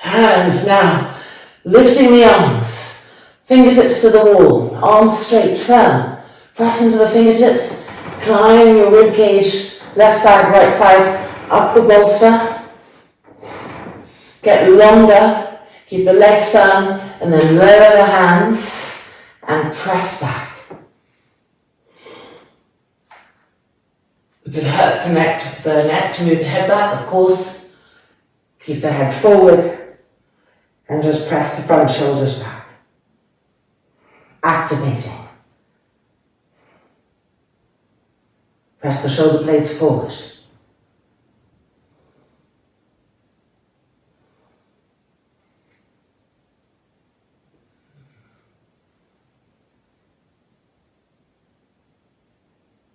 And now, lifting the arms. Fingertips to the wall, arms straight, firm. Press into the fingertips, climb your rib cage, left side, right side, up the bolster. Get longer, keep the legs firm, and then lower the hands and press back. If it hurts the neck to move the head back, of course, keep the head forward and just press the front shoulders back. Activating. Press the shoulder blades forward.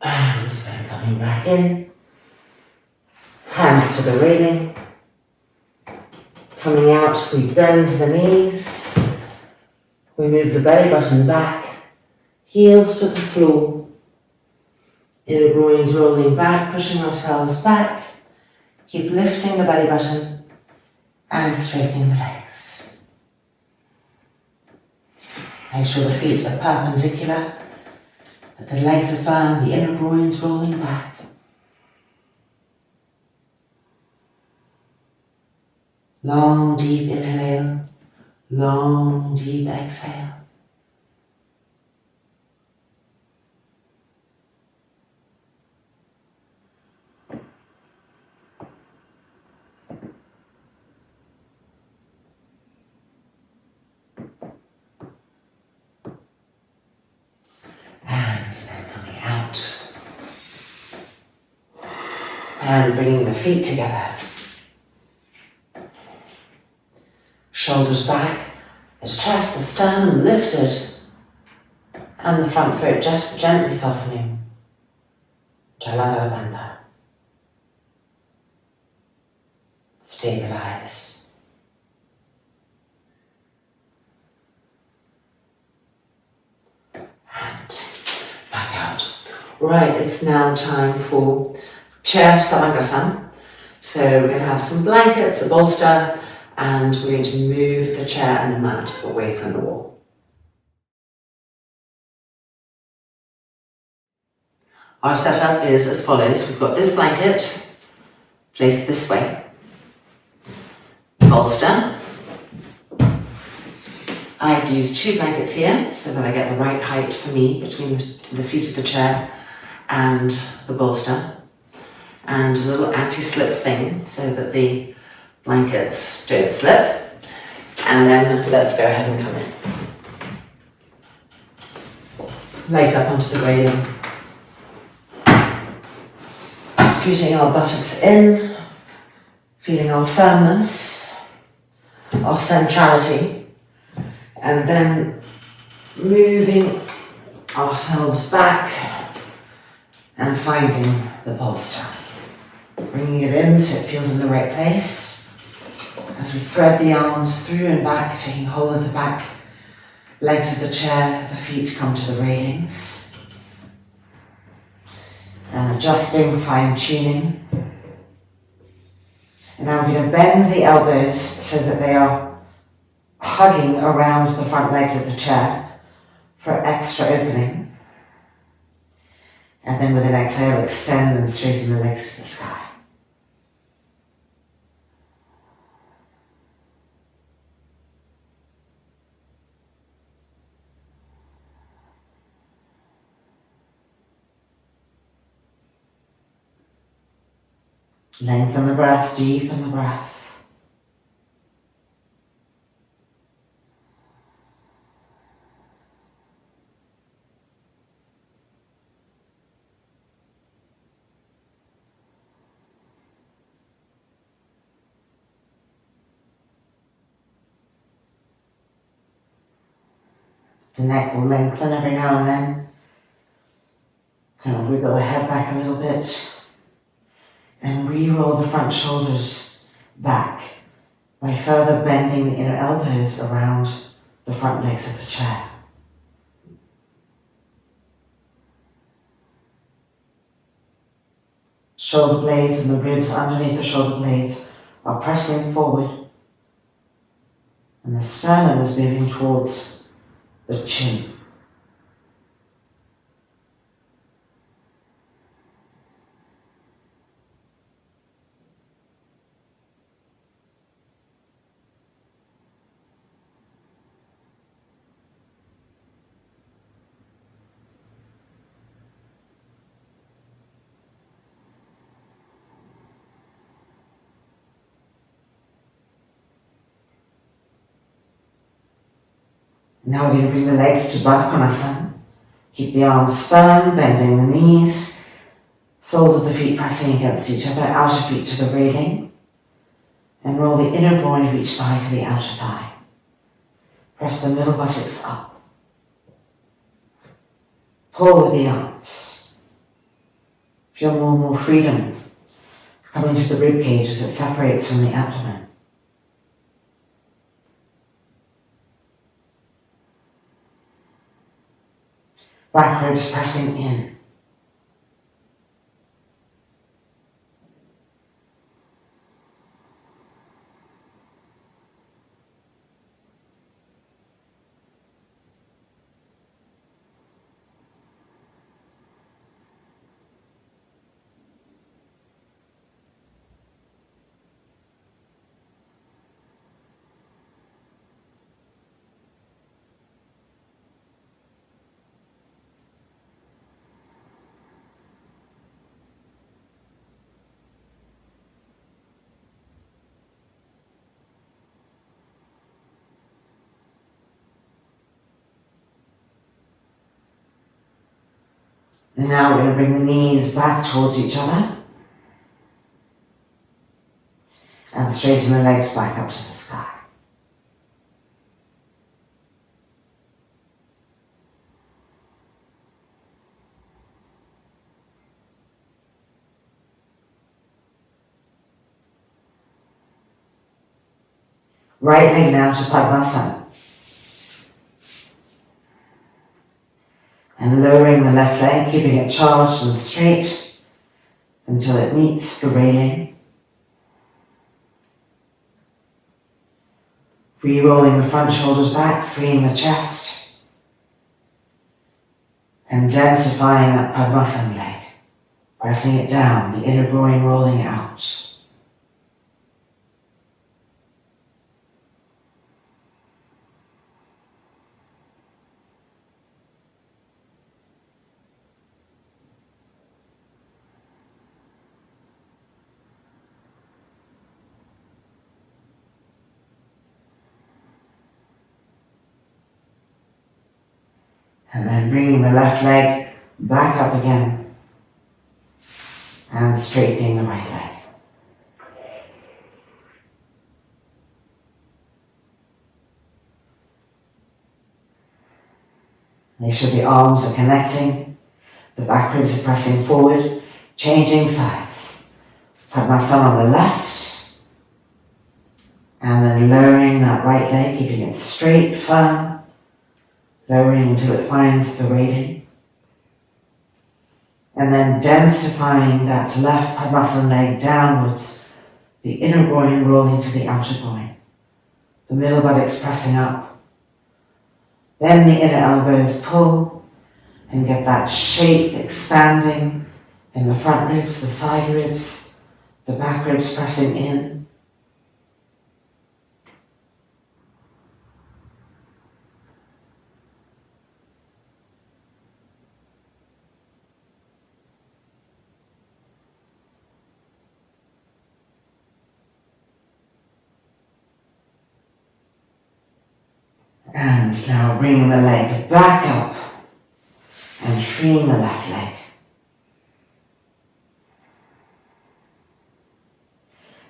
And then coming back in. Hands to the railing. Coming out, we bend the knees. We move the belly button back, heels to the floor, inner groins rolling back, pushing ourselves back. Keep lifting the belly button and straightening the legs. Make sure the feet are perpendicular, that the legs are firm, the inner groins rolling back. Long, deep inhale. Long, deep exhale. And then coming out. And bringing the feet together. Shoulders back, as chest, the sternum lifted, and the front foot just gently softening. Chatur Bandha. stabilize. And back out. Right, it's now time for Chair Sarvangasana. So we're going to have some blankets, a bolster, and we're going to move the chair and the mat away from the wall. Our setup is as follows. We've got this blanket placed this way, bolster. I'd use 2 blankets here so that I get the right height for me between the seat of the chair and the bolster, and a little anti-slip thing so that the blankets don't slip. And then let's go ahead and come in. Lace up onto the railing. Scooting our buttocks in, feeling our firmness, our centrality, and then moving ourselves back and finding the bolster. Bringing it in so it feels in the right place. As we thread the arms through and back, taking hold of the back legs of the chair, the feet come to the railings. And adjusting, fine-tuning. And now we're going to bend the elbows so that they are hugging around the front legs of the chair for extra opening. And then with an exhale, extend and straighten the legs to the sky. Lengthen the breath, deepen the breath. The neck will lengthen every now and then. Kind of wiggle the head back a little bit. And re-roll the front shoulders back by further bending the inner elbows around the front legs of the chair. Shoulder blades and the ribs underneath the shoulder blades are pressing forward, and the sternum is moving towards the chin. Now we're going to bring the legs to Padmasana. Keep the arms firm, bending the knees, soles of the feet pressing against each other, outer feet to the railing, and roll the inner groin of each thigh to the outer thigh. Press the middle buttocks up. Pull with the arms. Feel more and more freedom coming to the rib cage as it separates from the abdomen. Back ribs pressing in. And now we're going to bring the knees back towards each other and straighten the legs back up to the sky. Right leg now to Padmasana. And lowering the left leg, keeping it charged and straight until it meets the railing. Re-rolling the front shoulders back, freeing the chest. And densifying that Padmasana leg. Pressing it down, the inner groin rolling out. And then bringing the left leg back up again and straightening the right leg. Make sure the arms are connecting, the back ribs are pressing forward, changing sides. Padmasana on the left, and then lowering that right leg, keeping it straight, firm. Lowering until it finds the railing. And then densifying that left Padmasana leg downwards, the inner groin rolling to the outer groin. The middle buttocks pressing up. Bend the inner elbows, pull, and get that shape expanding in the front ribs, the side ribs, the back ribs pressing in. And now bringing the leg back up and freeing the left leg.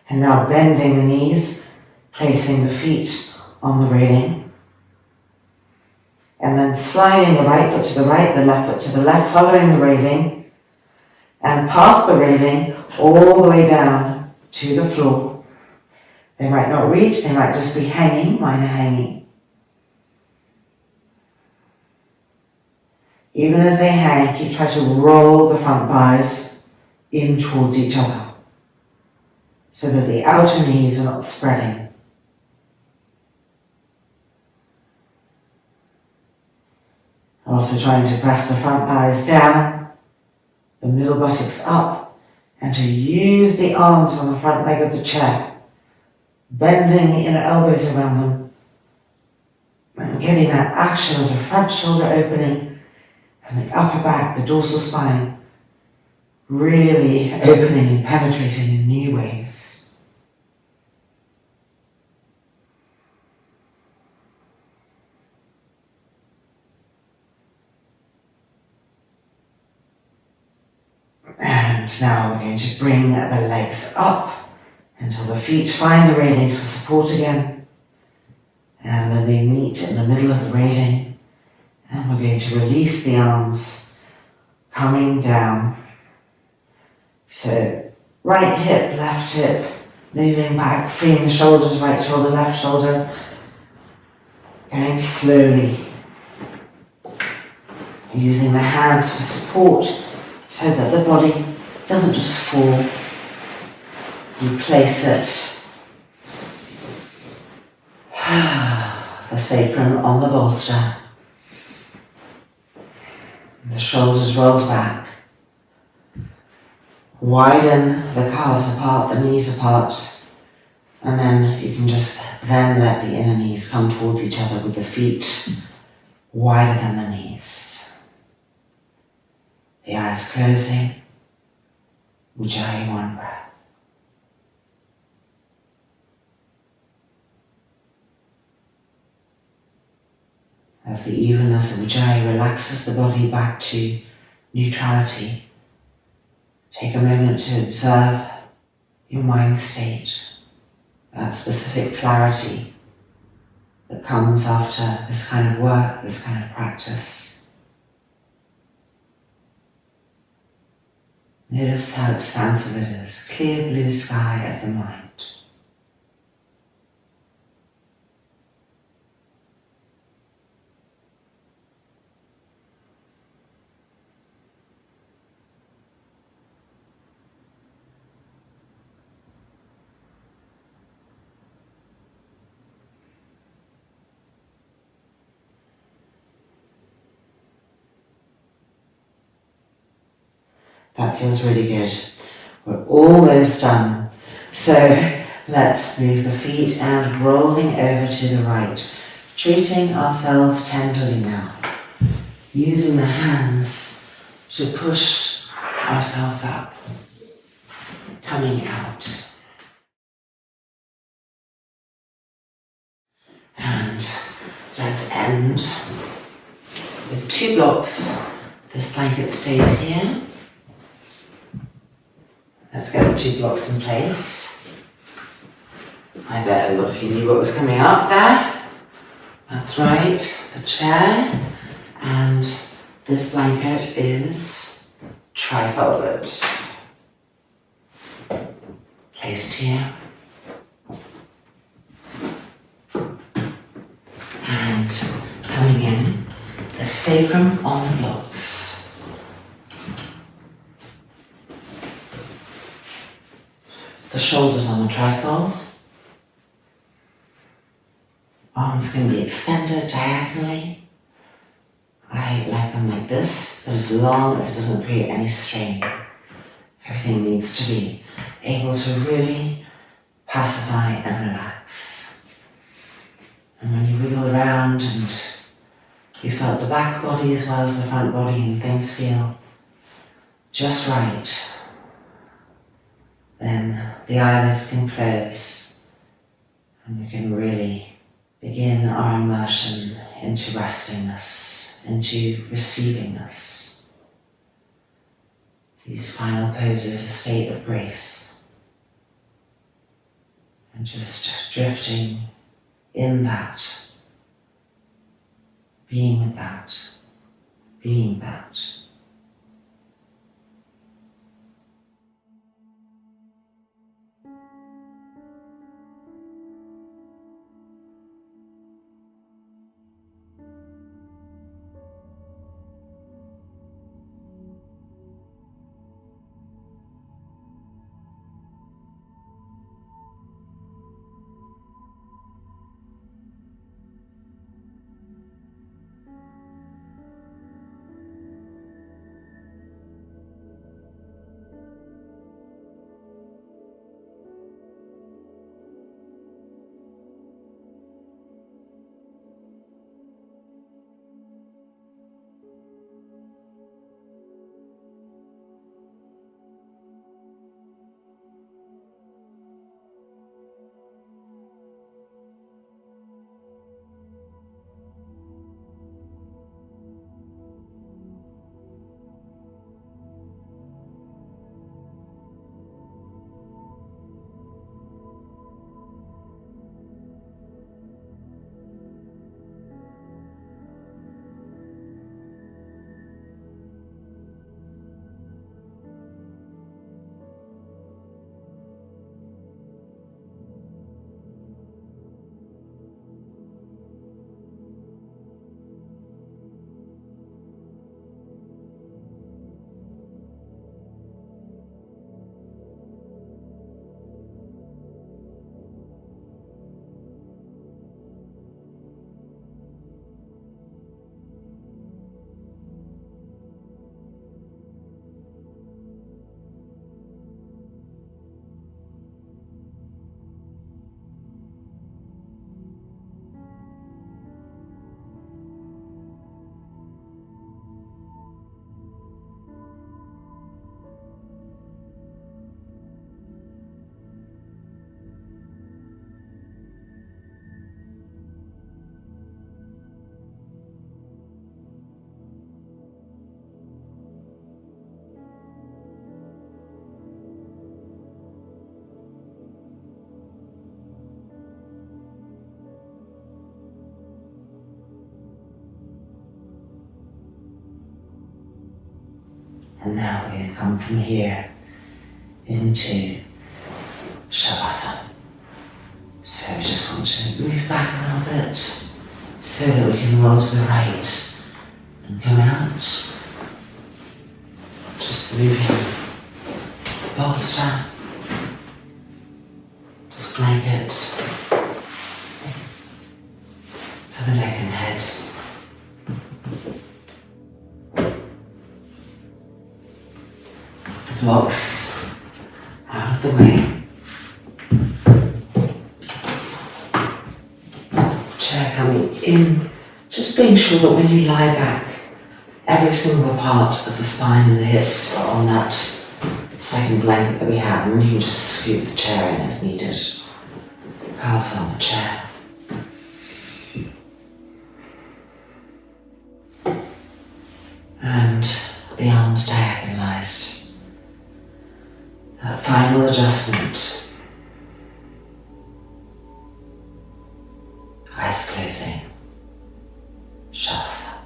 And now bending the knees, placing the feet on the railing. And then sliding the right foot to the right, the left foot to the left, following the railing. And past the railing, all the way down to the floor. They might not reach, they might just be hanging, minor hanging. Even as they hang, try to roll the front thighs in towards each other so that the outer knees are not spreading. Also trying to press the front thighs down, the middle buttocks up, and to use the arms on the front leg of the chair, bending the inner elbows around them, and getting that action of the front shoulder opening, and the upper back, the dorsal spine, really opening and penetrating in new ways. And now we're going to bring the legs up until the feet find the railings for support again. And then they meet in the middle of the railing. And we're going to release the arms, coming down. So, right hip, left hip, moving back, freeing the shoulders, right shoulder, left shoulder. Going slowly. Using the hands for support so that the body doesn't just fall. You place it. The sacrum on the bolster. The shoulders rolled back. Widen the calves apart, the knees apart, and then you can just then let the inner knees come towards each other with the feet wider than the knees. The eyes closing. Ujjayi, one breath. As the evenness of Ujjayi relaxes the body back to neutrality, take a moment to observe your mind state, that specific clarity that comes after this kind of work, this kind of practice. Notice how expansive it is, clear blue sky of the mind. That feels really good. We're almost done. So let's move the feet and rolling over to the right. Treating ourselves tenderly now. Using the hands to push ourselves up. Coming out. And let's end with 2 blocks. This blanket stays here. Let's get the 2 blocks in place. I bet a lot of you knew what was coming up there. That's right, the chair. And this blanket is tri-folded. Placed here. And coming in, the sacrum on the blocks. The shoulders on the trifold. Arms can be extended diagonally. I like them like this, but as long as it doesn't create any strain. Everything needs to be able to really pacify and relax. And when you wiggle around and you felt the back body as well as the front body and things feel just right, then the eyelids can close and we can really begin our immersion into restingness, into receiving-ness. These final poses, a state of grace. And just drifting in that, being with that, being that. And now we're going to come from here into Savasana. So we just want to move back a little bit so that we can roll to the right and come out. Just moving the bolster, this blanket for the neck and head. box out of the way. Chair coming in, just being sure that when you lie back, every single part of the spine and the hips are on that second blanket that we have, and you can just scoop the chair in as needed. Calves on the chair. And the arms diagonalized. That final adjustment. Eyes closing. Savasana.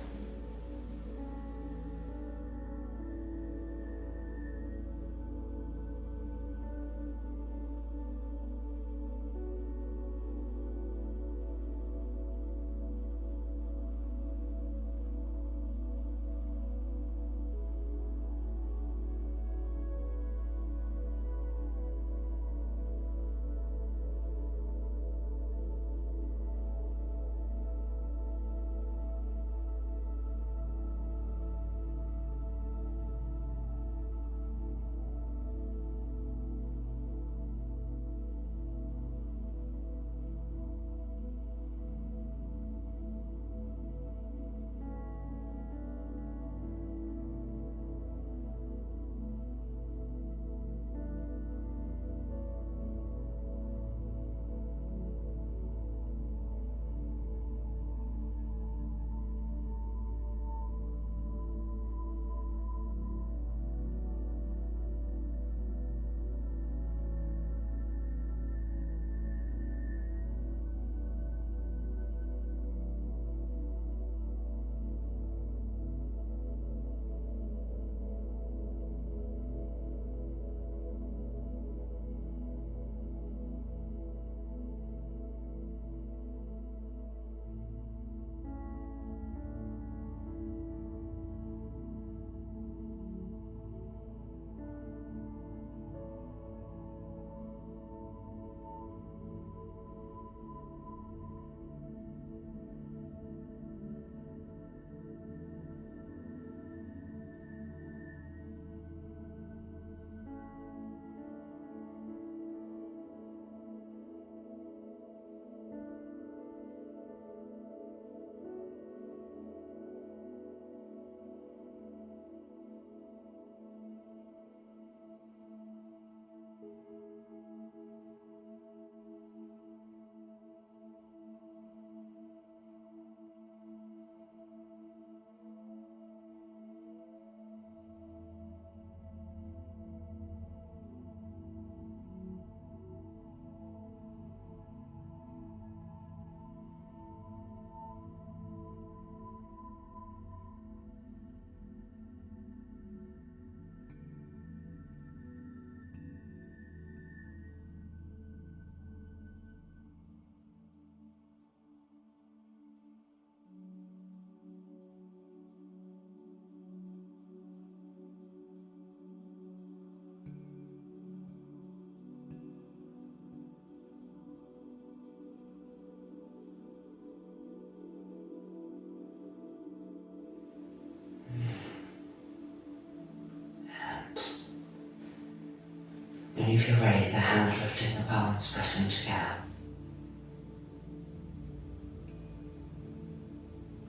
And if you're ready, the hands lifting, the palms pressing together.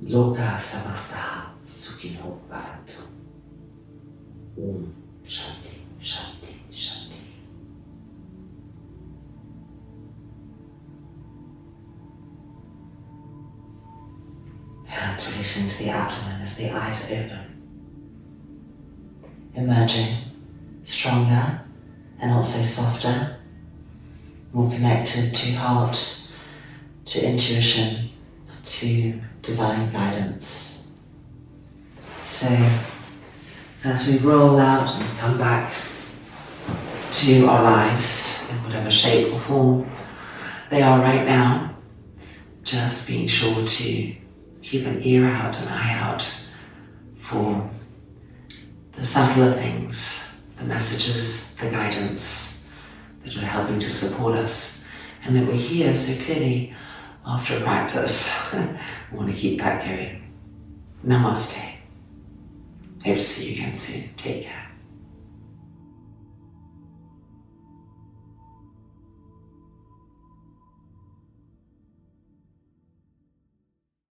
Loka samasta sukhino bhavantu. Om Shanti, Shanti, Shanti. Hands releasing to the abdomen as the eyes open. Emerging stronger and also softer, more connected to heart, to intuition, to divine guidance. So as we roll out and come back to our lives in whatever shape or form they are right now, just being sure to keep an ear out, an eye out for the subtler things, the messages, the guidance that are helping to support us, and that we're here so clearly after a practice. We want to keep that going. Namaste. Hope to see you again soon. Take care.